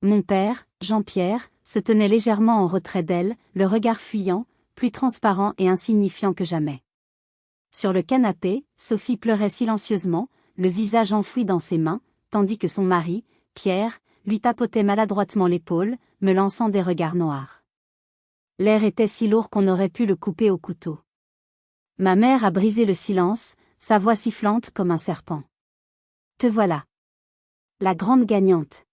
Mon père, Jean-Pierre, se tenait légèrement en retrait d'elle, le regard fuyant, plus transparent et insignifiant que jamais. Sur le canapé, Sophie pleurait silencieusement, le visage enfoui dans ses mains, tandis que son mari, Pierre, lui tapotait maladroitement l'épaule, me lançant des regards noirs. L'air était si lourd qu'on aurait pu le couper au couteau. Ma mère a brisé le silence, sa voix sifflante comme un serpent. Te voilà. La grande gagnante.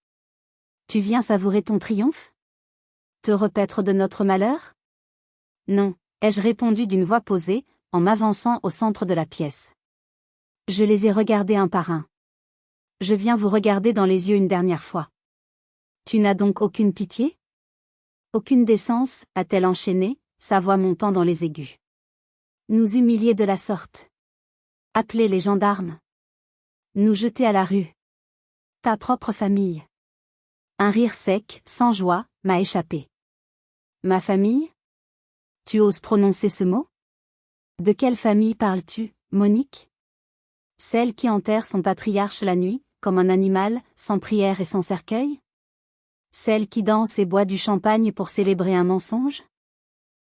Tu viens savourer ton triomphe? Te repaître de notre malheur? Non, ai-je répondu d'une voix posée, en m'avançant au centre de la pièce. Je les ai regardés un par un. Je viens vous regarder dans les yeux une dernière fois. Tu n'as donc aucune pitié? Aucune décence, a-t-elle enchaîné, sa voix montant dans les aigus. Nous humilier de la sorte. Appeler les gendarmes. Nous jeter à la rue. Ta propre famille. Un rire sec, sans joie, m'a échappé. Ma famille? Tu oses prononcer ce mot? De quelle famille parles-tu, Monique? Celle qui enterre son patriarche la nuit, comme un animal, sans prière et sans cercueil? Celle qui danse et boit du champagne pour célébrer un mensonge?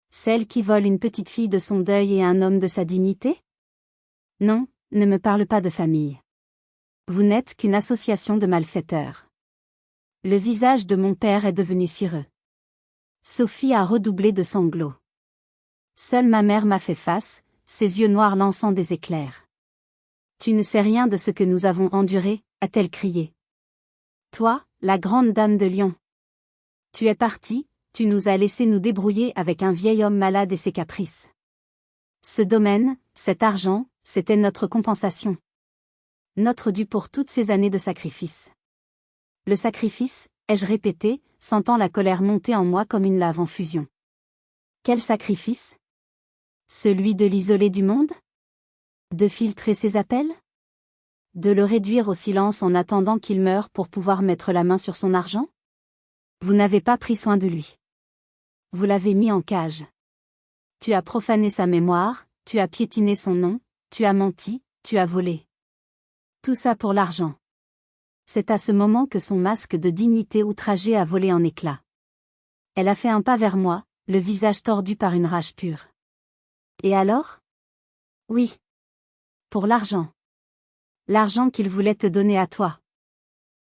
Celle qui vole une petite fille de son deuil et un homme de sa dignité? Non, ne me parle pas de famille. Vous n'êtes qu'une association de malfaiteurs. Le visage de mon père est devenu cireux. Sophie a redoublé de sanglots. Seule ma mère m'a fait face, ses yeux noirs lançant des éclairs. Tu ne sais rien de ce que nous avons enduré, a-t-elle crié. Toi, la grande dame de Lyon. Tu es partie, tu nous as laissé nous débrouiller avec un vieil homme malade et ses caprices. Ce domaine, cet argent, c'était notre compensation. Notre dû pour toutes ces années de sacrifice. Le sacrifice, ai-je répété, sentant la colère monter en moi comme une lave en fusion. Quel sacrifice? Celui de l'isoler du monde? De filtrer ses appels? De le réduire au silence en attendant qu'il meure pour pouvoir mettre la main sur son argent? Vous n'avez pas pris soin de lui. Vous l'avez mis en cage. Tu as profané sa mémoire, tu as piétiné son nom, tu as menti, tu as volé. Tout ça pour l'argent. C'est à ce moment que son masque de dignité outragée a volé en éclats. Elle a fait un pas vers moi, le visage tordu par une rage pure. Et alors? Oui. Pour l'argent. L'argent qu'il voulait te donner à toi.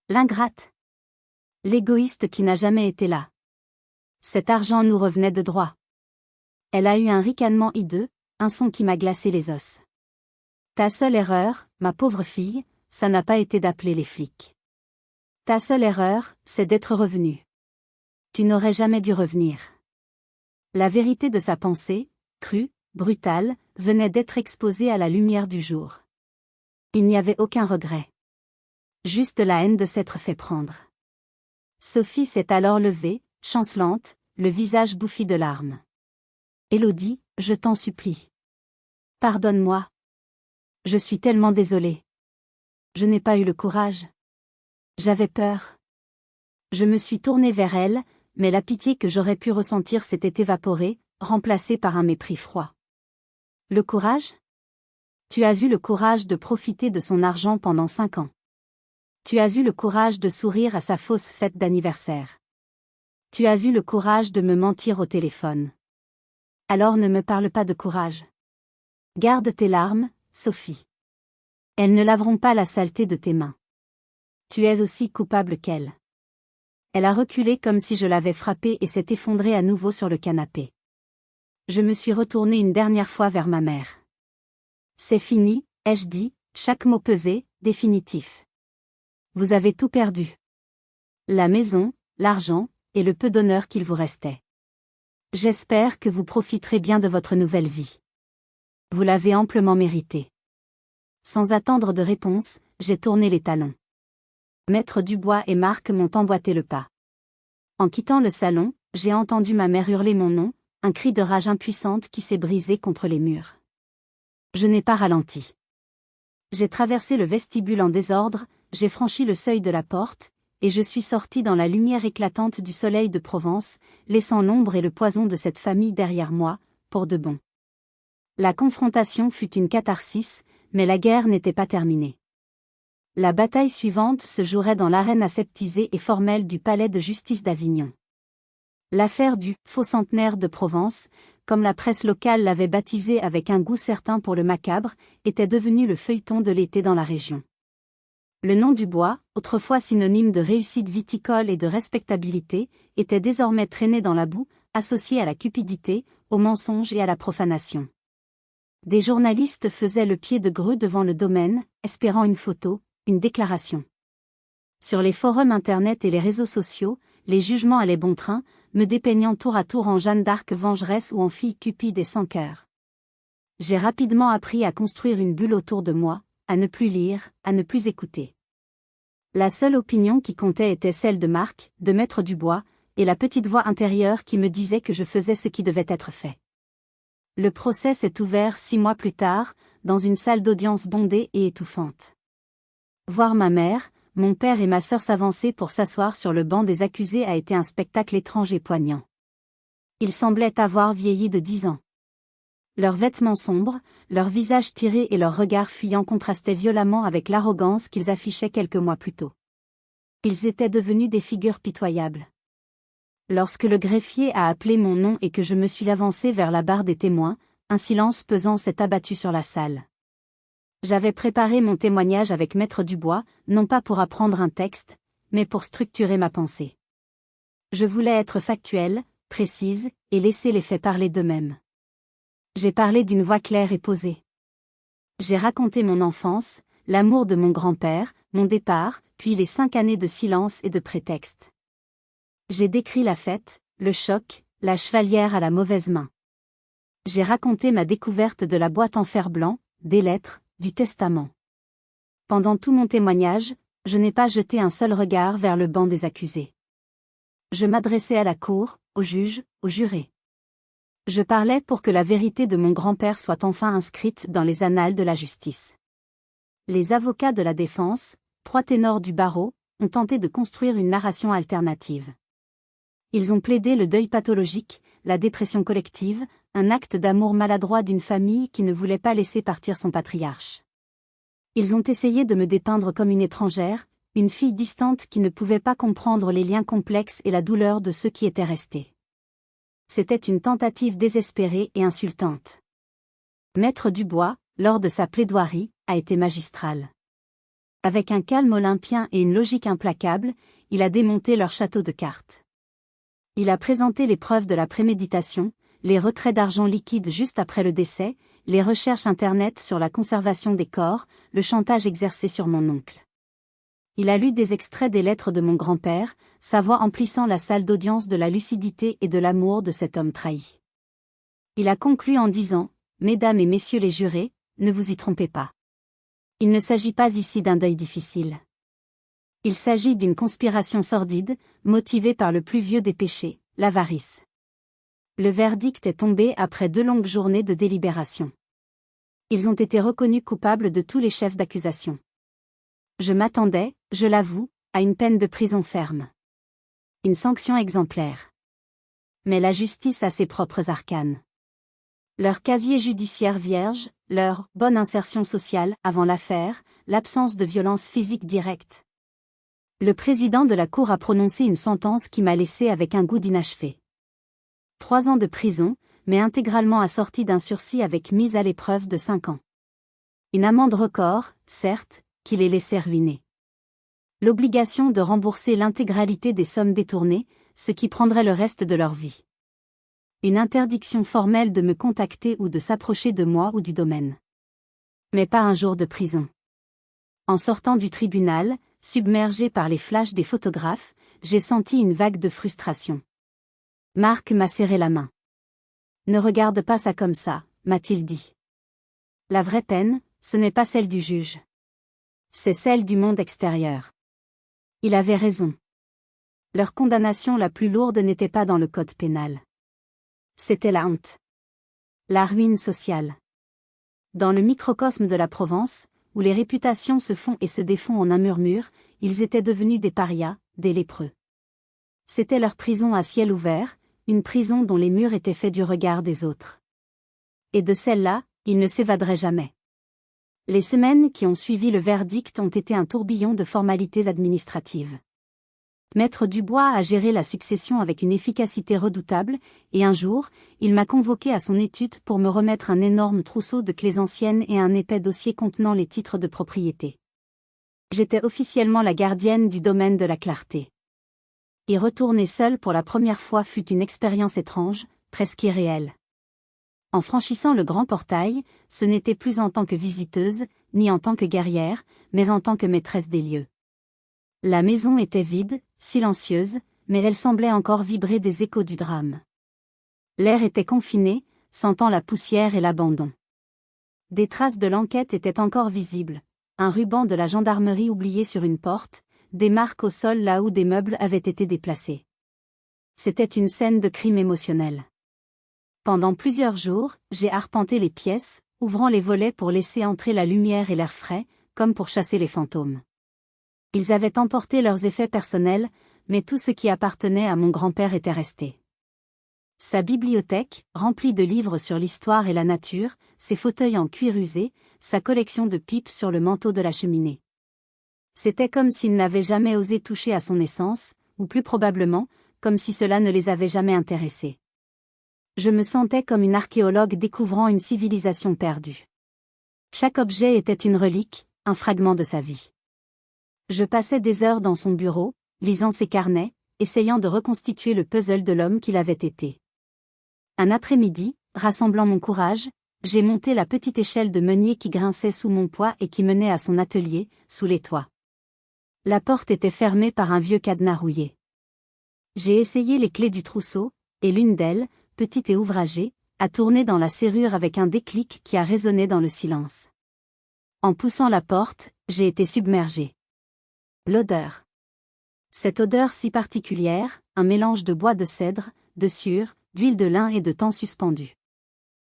L'ingrate. L'égoïste qui n'a jamais été là. Cet argent nous revenait de droit. Elle a eu un ricanement hideux, un son qui m'a glacé les os. Ta seule erreur, ma pauvre fille, ça n'a pas été d'appeler les flics. Ta seule erreur, c'est d'être revenue. Tu n'aurais jamais dû revenir. La vérité de sa pensée, crue, brutale, venait d'être exposée à la lumière du jour. Il n'y avait aucun regret. Juste la haine de s'être fait prendre. Sophie s'est alors levée, chancelante, le visage bouffi de larmes. Élodie, je t'en supplie. Pardonne-moi. Je suis tellement désolée. Je n'ai pas eu le courage. J'avais peur. Je me suis tournée vers elle, mais la pitié que j'aurais pu ressentir s'était évaporée, remplacée par un mépris froid. Le courage? Tu as eu le courage de profiter de son argent pendant 5 ans. Tu as eu le courage de sourire à sa fausse fête d'anniversaire. Tu as eu le courage de me mentir au téléphone. Alors ne me parle pas de courage. Garde tes larmes, Sophie. Elles ne laveront pas la saleté de tes mains. Tu es aussi coupable qu'elle. Elle a reculé comme si je l'avais frappée et s'est effondrée à nouveau sur le canapé. Je me suis retournée une dernière fois vers ma mère. C'est fini, ai-je dit, chaque mot pesé, définitif. Vous avez tout perdu. La maison, l'argent, et le peu d'honneur qu'il vous restait. J'espère que vous profiterez bien de votre nouvelle vie. Vous l'avez amplement mérité. Sans attendre de réponse, j'ai tourné les talons. Maître Dubois et Marc m'ont emboîté le pas. En quittant le salon, j'ai entendu ma mère hurler mon nom, un cri de rage impuissante qui s'est brisé contre les murs. Je n'ai pas ralenti. J'ai traversé le vestibule en désordre, j'ai franchi le seuil de la porte, et je suis sorti dans la lumière éclatante du soleil de Provence, laissant l'ombre et le poison de cette famille derrière moi, pour de bon. La confrontation fut une catharsis, mais la guerre n'était pas terminée. La bataille suivante se jouerait dans l'arène aseptisée et formelle du palais de justice d'Avignon. L'affaire du « faux centenaire de Provence », comme la presse locale l'avait baptisé avec un goût certain pour le macabre, était devenu le feuilleton de l'été dans la région. Le nom du bois, autrefois synonyme de réussite viticole et de respectabilité, était désormais traîné dans la boue, associé à la cupidité, au mensonge et à la profanation. Des journalistes faisaient le pied de grue devant le domaine, espérant une photo, une déclaration. Sur les forums internet et les réseaux sociaux, les jugements allaient bon train, me dépeignant tour à tour en Jeanne d'Arc vengeresse ou en fille cupide et sans cœur. J'ai rapidement appris à construire une bulle autour de moi, à ne plus lire, à ne plus écouter. La seule opinion qui comptait était celle de Marc, de Maître Dubois, et la petite voix intérieure qui me disait que je faisais ce qui devait être fait. Le procès s'est ouvert 6 mois plus tard, dans une salle d'audience bondée et étouffante. Voir ma mère, mon père et ma sœur s'avancer pour s'asseoir sur le banc des accusés a été un spectacle étrange et poignant. Ils semblaient avoir vieilli de 10 ans. Leurs vêtements sombres, leurs visages tirés et leurs regards fuyants contrastaient violemment avec l'arrogance qu'ils affichaient quelques mois plus tôt. Ils étaient devenus des figures pitoyables. Lorsque le greffier a appelé mon nom et que je me suis avancé vers la barre des témoins, un silence pesant s'est abattu sur la salle. J'avais préparé mon témoignage avec Maître Dubois, non pas pour apprendre un texte, mais pour structurer ma pensée. Je voulais être factuelle, précise, et laisser les faits parler d'eux-mêmes. J'ai parlé d'une voix claire et posée. J'ai raconté mon enfance, l'amour de mon grand-père, mon départ, puis les 5 années de silence et de prétexte. J'ai décrit la fête, le choc, la chevalière à la mauvaise main. J'ai raconté ma découverte de la boîte en fer blanc, des lettres, du testament. Pendant tout mon témoignage, je n'ai pas jeté un seul regard vers le banc des accusés. Je m'adressais à la cour, aux juges, aux jurés. Je parlais pour que la vérité de mon grand-père soit enfin inscrite dans les annales de la justice. Les avocats de la défense, 3 ténors du barreau, ont tenté de construire une narration alternative. Ils ont plaidé le deuil pathologique, la dépression collective, un acte d'amour maladroit d'une famille qui ne voulait pas laisser partir son patriarche. Ils ont essayé de me dépeindre comme une étrangère, une fille distante qui ne pouvait pas comprendre les liens complexes et la douleur de ceux qui étaient restés. C'était une tentative désespérée et insultante. Maître Dubois, lors de sa plaidoirie, a été magistral. Avec un calme olympien et une logique implacable, il a démonté leur château de cartes. Il a présenté les preuves de la préméditation, les retraits d'argent liquide juste après le décès, les recherches Internet sur la conservation des corps, le chantage exercé sur mon oncle. Il a lu des extraits des lettres de mon grand-père, sa voix emplissant la salle d'audience de la lucidité et de l'amour de cet homme trahi. Il a conclu en disant « Mesdames et messieurs les jurés, ne vous y trompez pas. Il ne s'agit pas ici d'un deuil difficile. Il s'agit d'une conspiration sordide, motivée par le plus vieux des péchés, l'avarice. » Le verdict est tombé après 2 longues journées de délibération. Ils ont été reconnus coupables de tous les chefs d'accusation. Je m'attendais, je l'avoue, à une peine de prison ferme. Une sanction exemplaire. Mais la justice a ses propres arcanes. Leur casier judiciaire vierge, leur « bonne insertion sociale » avant l'affaire, l'absence de violence physique directe. Le président de la Cour a prononcé une sentence qui m'a laissé avec un goût d'inachevé. 3 ans de prison, mais intégralement assortie d'un sursis avec mise à l'épreuve de 5 ans. Une amende record, certes, qui les laissait ruiner. L'obligation de rembourser l'intégralité des sommes détournées, ce qui prendrait le reste de leur vie. Une interdiction formelle de me contacter ou de s'approcher de moi ou du domaine. Mais pas un jour de prison. En sortant du tribunal, submergé par les flashs des photographes, j'ai senti une vague de frustration. Marc m'a serré la main. « Ne regarde pas ça comme ça », m'a-t-il dit. La vraie peine, ce n'est pas celle du juge. C'est celle du monde extérieur. Il avait raison. Leur condamnation la plus lourde n'était pas dans le code pénal. C'était la honte. La ruine sociale. Dans le microcosme de la Provence, où les réputations se font et se défont en un murmure, ils étaient devenus des parias, des lépreux. C'était leur prison à ciel ouvert, une prison dont les murs étaient faits du regard des autres. Et de celle-là, ils ne s'évaderaient jamais. Les semaines qui ont suivi le verdict ont été un tourbillon de formalités administratives. Maître Dubois a géré la succession avec une efficacité redoutable, et un jour, il m'a convoqué à son étude pour me remettre un énorme trousseau de clés anciennes et un épais dossier contenant les titres de propriété. J'étais officiellement la gardienne du domaine de la clarté. Y retourner seule pour la première fois fut une expérience étrange, presque irréelle. En franchissant le grand portail, ce n'était plus en tant que visiteuse, ni en tant que guerrière, mais en tant que maîtresse des lieux. La maison était vide, silencieuse, mais elle semblait encore vibrer des échos du drame. L'air était confiné, sentant la poussière et l'abandon. Des traces de l'enquête étaient encore visibles, un ruban de la gendarmerie oublié sur une porte, des marques au sol là où des meubles avaient été déplacés. C'était une scène de crime émotionnel. Pendant plusieurs jours, j'ai arpenté les pièces, ouvrant les volets pour laisser entrer la lumière et l'air frais, comme pour chasser les fantômes. Ils avaient emporté leurs effets personnels, mais tout ce qui appartenait à mon grand-père était resté. Sa bibliothèque, remplie de livres sur l'histoire et la nature, ses fauteuils en cuir usé, sa collection de pipes sur le manteau de la cheminée. C'était comme s'ils n'avaient jamais osé toucher à son essence, ou plus probablement, comme si cela ne les avait jamais intéressés. Je me sentais comme une archéologue découvrant une civilisation perdue. Chaque objet était une relique, un fragment de sa vie. Je passais des heures dans son bureau, lisant ses carnets, essayant de reconstituer le puzzle de l'homme qu'il avait été. Un après-midi, rassemblant mon courage, j'ai monté la petite échelle de meunier qui grinçait sous mon poids et qui menait à son atelier, sous les toits. La porte était fermée par un vieux cadenas rouillé. J'ai essayé les clés du trousseau, et l'une d'elles, petite et ouvragée, a tourné dans la serrure avec un déclic qui a résonné dans le silence. En poussant la porte, j'ai été submergée. L'odeur. Cette odeur si particulière, un mélange de bois de cèdre, de sueur, d'huile de lin et de thym suspendu.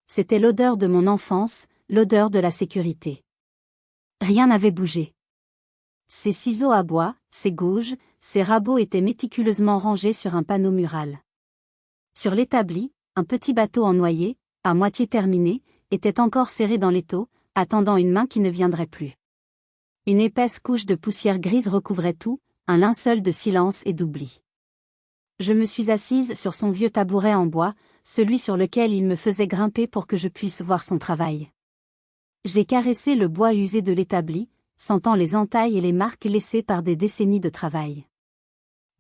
C'était l'odeur de mon enfance, l'odeur de la sécurité. Rien n'avait bougé. Ces ciseaux à bois, ces gouges, ces rabots étaient méticuleusement rangés sur un panneau mural. Sur l'établi, un petit bateau en noyer, à moitié terminé, était encore serré dans l'étau, attendant une main qui ne viendrait plus. Une épaisse couche de poussière grise recouvrait tout, un linceul de silence et d'oubli. Je me suis assise sur son vieux tabouret en bois, celui sur lequel il me faisait grimper pour que je puisse voir son travail. J'ai caressé le bois usé de l'établi, sentant les entailles et les marques laissées par des décennies de travail.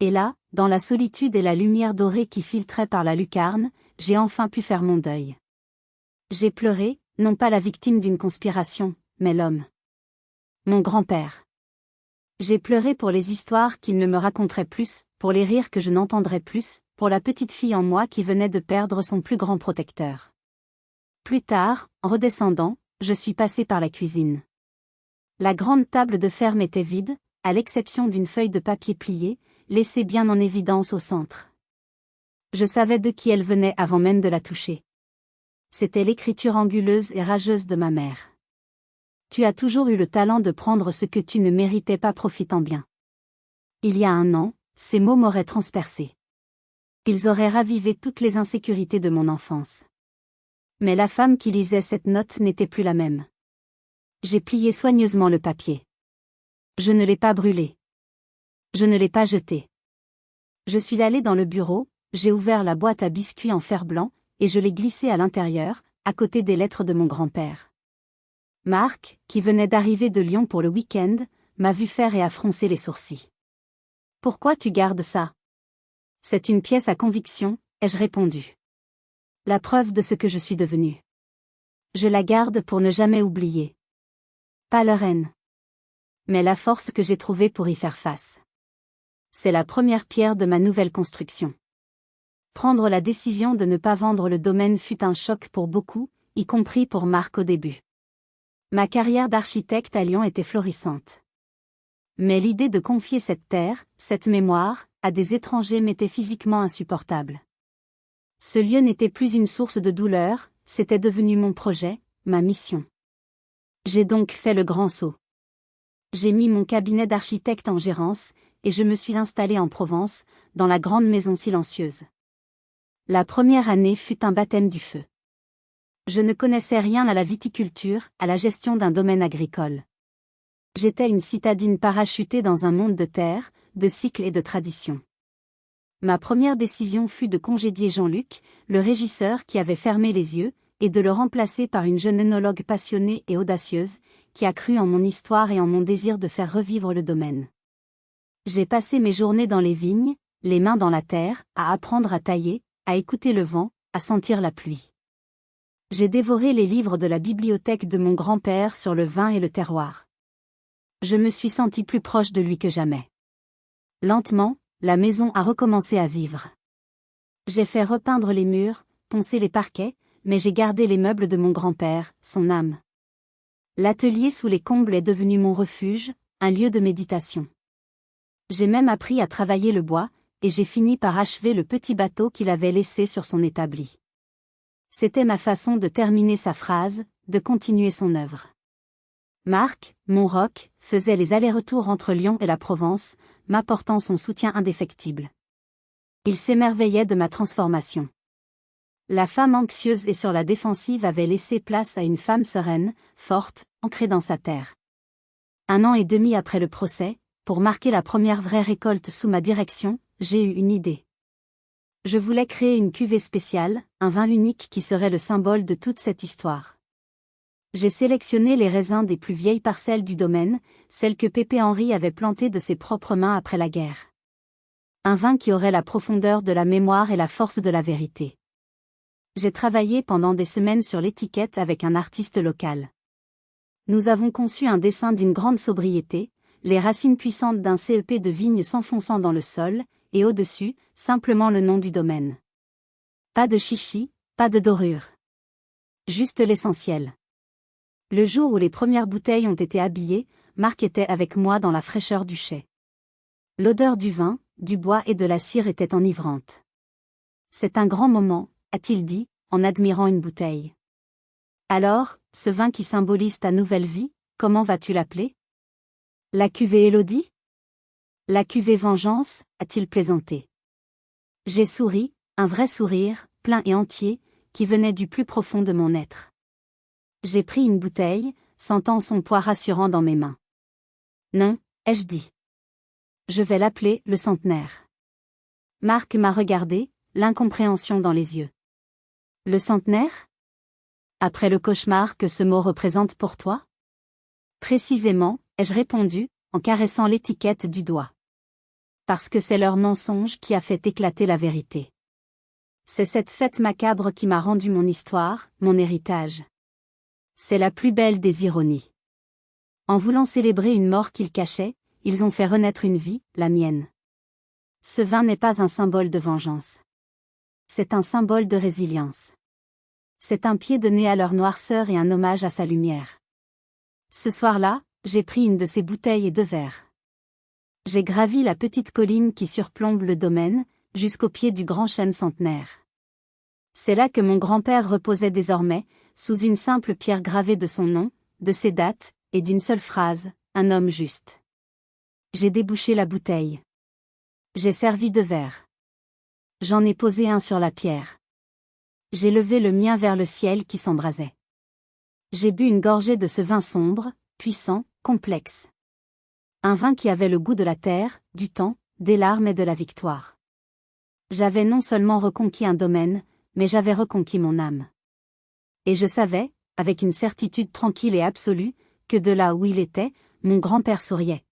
Et là, dans la solitude et la lumière dorée qui filtrait par la lucarne, j'ai enfin pu faire mon deuil. J'ai pleuré, non pas la victime d'une conspiration, mais l'homme. Mon grand-père. J'ai pleuré pour les histoires qu'il ne me raconterait plus, pour les rires que je n'entendrais plus, pour la petite fille en moi qui venait de perdre son plus grand protecteur. Plus tard, en redescendant, je suis passé par la cuisine. La grande table de ferme était vide, à l'exception d'une feuille de papier pliée, laissée bien en évidence au centre. Je savais de qui elle venait avant même de la toucher. C'était l'écriture anguleuse et rageuse de ma mère. Tu as toujours eu le talent de prendre ce que tu ne méritais pas profitant bien. Il y a 1 an, ces mots m'auraient transpercé. Ils auraient ravivé toutes les insécurités de mon enfance. Mais la femme qui lisait cette note n'était plus la même. J'ai plié soigneusement le papier. Je ne l'ai pas brûlé. Je ne l'ai pas jeté. Je suis allé dans le bureau, j'ai ouvert la boîte à biscuits en fer blanc, et je l'ai glissé à l'intérieur, à côté des lettres de mon grand-père. Marc, qui venait d'arriver de Lyon pour le week-end, m'a vu faire et a froncé les sourcils. « Pourquoi tu gardes ça ? » « C'est une pièce à conviction, ai-je répondu. La preuve de ce que je suis devenu. Je la garde pour ne jamais oublier. Pas leur haine. Mais la force que j'ai trouvée pour y faire face. C'est la première pierre de ma nouvelle construction. Prendre la décision de ne pas vendre le domaine fut un choc pour beaucoup, y compris pour Marc au début. Ma carrière d'architecte à Lyon était florissante. Mais l'idée de confier cette terre, cette mémoire, à des étrangers m'était physiquement insupportable. Ce lieu n'était plus une source de douleur, c'était devenu mon projet, ma mission. J'ai donc fait le grand saut. J'ai mis mon cabinet d'architecte en gérance, et je me suis installé en Provence, dans la grande maison silencieuse. La première année fut un baptême du feu. Je ne connaissais rien à la viticulture, à la gestion d'un domaine agricole. J'étais une citadine parachutée dans un monde de terre, de cycles et de traditions. Ma première décision fut de congédier Jean-Luc, le régisseur qui avait fermé les yeux, et de le remplacer par une jeune œnologue passionnée et audacieuse, qui a cru en mon histoire et en mon désir de faire revivre le domaine. J'ai passé mes journées dans les vignes, les mains dans la terre, à apprendre à tailler, à écouter le vent, à sentir la pluie. J'ai dévoré les livres de la bibliothèque de mon grand-père sur le vin et le terroir. Je me suis senti plus proche de lui que jamais. Lentement, la maison a recommencé à vivre. J'ai fait repeindre les murs, poncer les parquets, mais j'ai gardé les meubles de mon grand-père, son âme. L'atelier sous les combles est devenu mon refuge, un lieu de méditation. J'ai même appris à travailler le bois, et j'ai fini par achever le petit bateau qu'il avait laissé sur son établi. C'était ma façon de terminer sa phrase, de continuer son œuvre. Marc, mon roc, faisait les allers-retours entre Lyon et la Provence, m'apportant son soutien indéfectible. Il s'émerveillait de ma transformation. La femme anxieuse et sur la défensive avait laissé place à une femme sereine, forte, ancrée dans sa terre. 1 an et demi après le procès, pour marquer la première vraie récolte sous ma direction, j'ai eu une idée. Je voulais créer une cuvée spéciale, un vin unique qui serait le symbole de toute cette histoire. J'ai sélectionné les raisins des plus vieilles parcelles du domaine, celles que Pépé Henry avait plantées de ses propres mains après la guerre. Un vin qui aurait la profondeur de la mémoire et la force de la vérité. J'ai travaillé pendant des semaines sur l'étiquette avec un artiste local. Nous avons conçu un dessin d'une grande sobriété, les racines puissantes d'un CEP de vigne s'enfonçant dans le sol, et au-dessus, simplement le nom du domaine. Pas de chichi, pas de dorure. Juste l'essentiel. Le jour où les premières bouteilles ont été habillées, Marc était avec moi dans la fraîcheur du chai. L'odeur du vin, du bois et de la cire était enivrante. C'est un grand moment, a-t-il dit, en admirant une bouteille. Alors, ce vin qui symbolise ta nouvelle vie, comment vas-tu l'appeler ? La cuvée Élodie ? La cuvée Vengeance, a-t-il plaisanté. J'ai souri, un vrai sourire, plein et entier, qui venait du plus profond de mon être. J'ai pris une bouteille, sentant son poids rassurant dans mes mains. Non, ai-je dit. Je vais l'appeler le centenaire. Marc m'a regardé, l'incompréhension dans les yeux. Le centenaire? Après le cauchemar que ce mot représente pour toi? Précisément, ai-je répondu, en caressant l'étiquette du doigt. Parce que c'est leur mensonge qui a fait éclater la vérité. C'est cette fête macabre qui m'a rendu mon histoire, mon héritage. C'est la plus belle des ironies. En voulant célébrer une mort qu'ils cachaient, ils ont fait renaître une vie, la mienne. Ce vin n'est pas un symbole de vengeance. C'est un symbole de résilience. C'est un pied de nez à leur noirceur et un hommage à sa lumière. Ce soir-là, j'ai pris une de ces bouteilles et 2 verres. J'ai gravi la petite colline qui surplombe le domaine, jusqu'au pied du grand chêne centenaire. C'est là que mon grand-père reposait désormais, sous une simple pierre gravée de son nom, de ses dates, et d'une seule phrase, un homme juste. J'ai débouché la bouteille. J'ai servi 2 verres. J'en ai posé un sur la pierre. J'ai levé le mien vers le ciel qui s'embrasait. J'ai bu une gorgée de ce vin sombre, puissant, complexe. Un vin qui avait le goût de la terre, du temps, des larmes et de la victoire. J'avais non seulement reconquis un domaine, mais j'avais reconquis mon âme. Et je savais, avec une certitude tranquille et absolue, que de là où il était, mon grand-père souriait.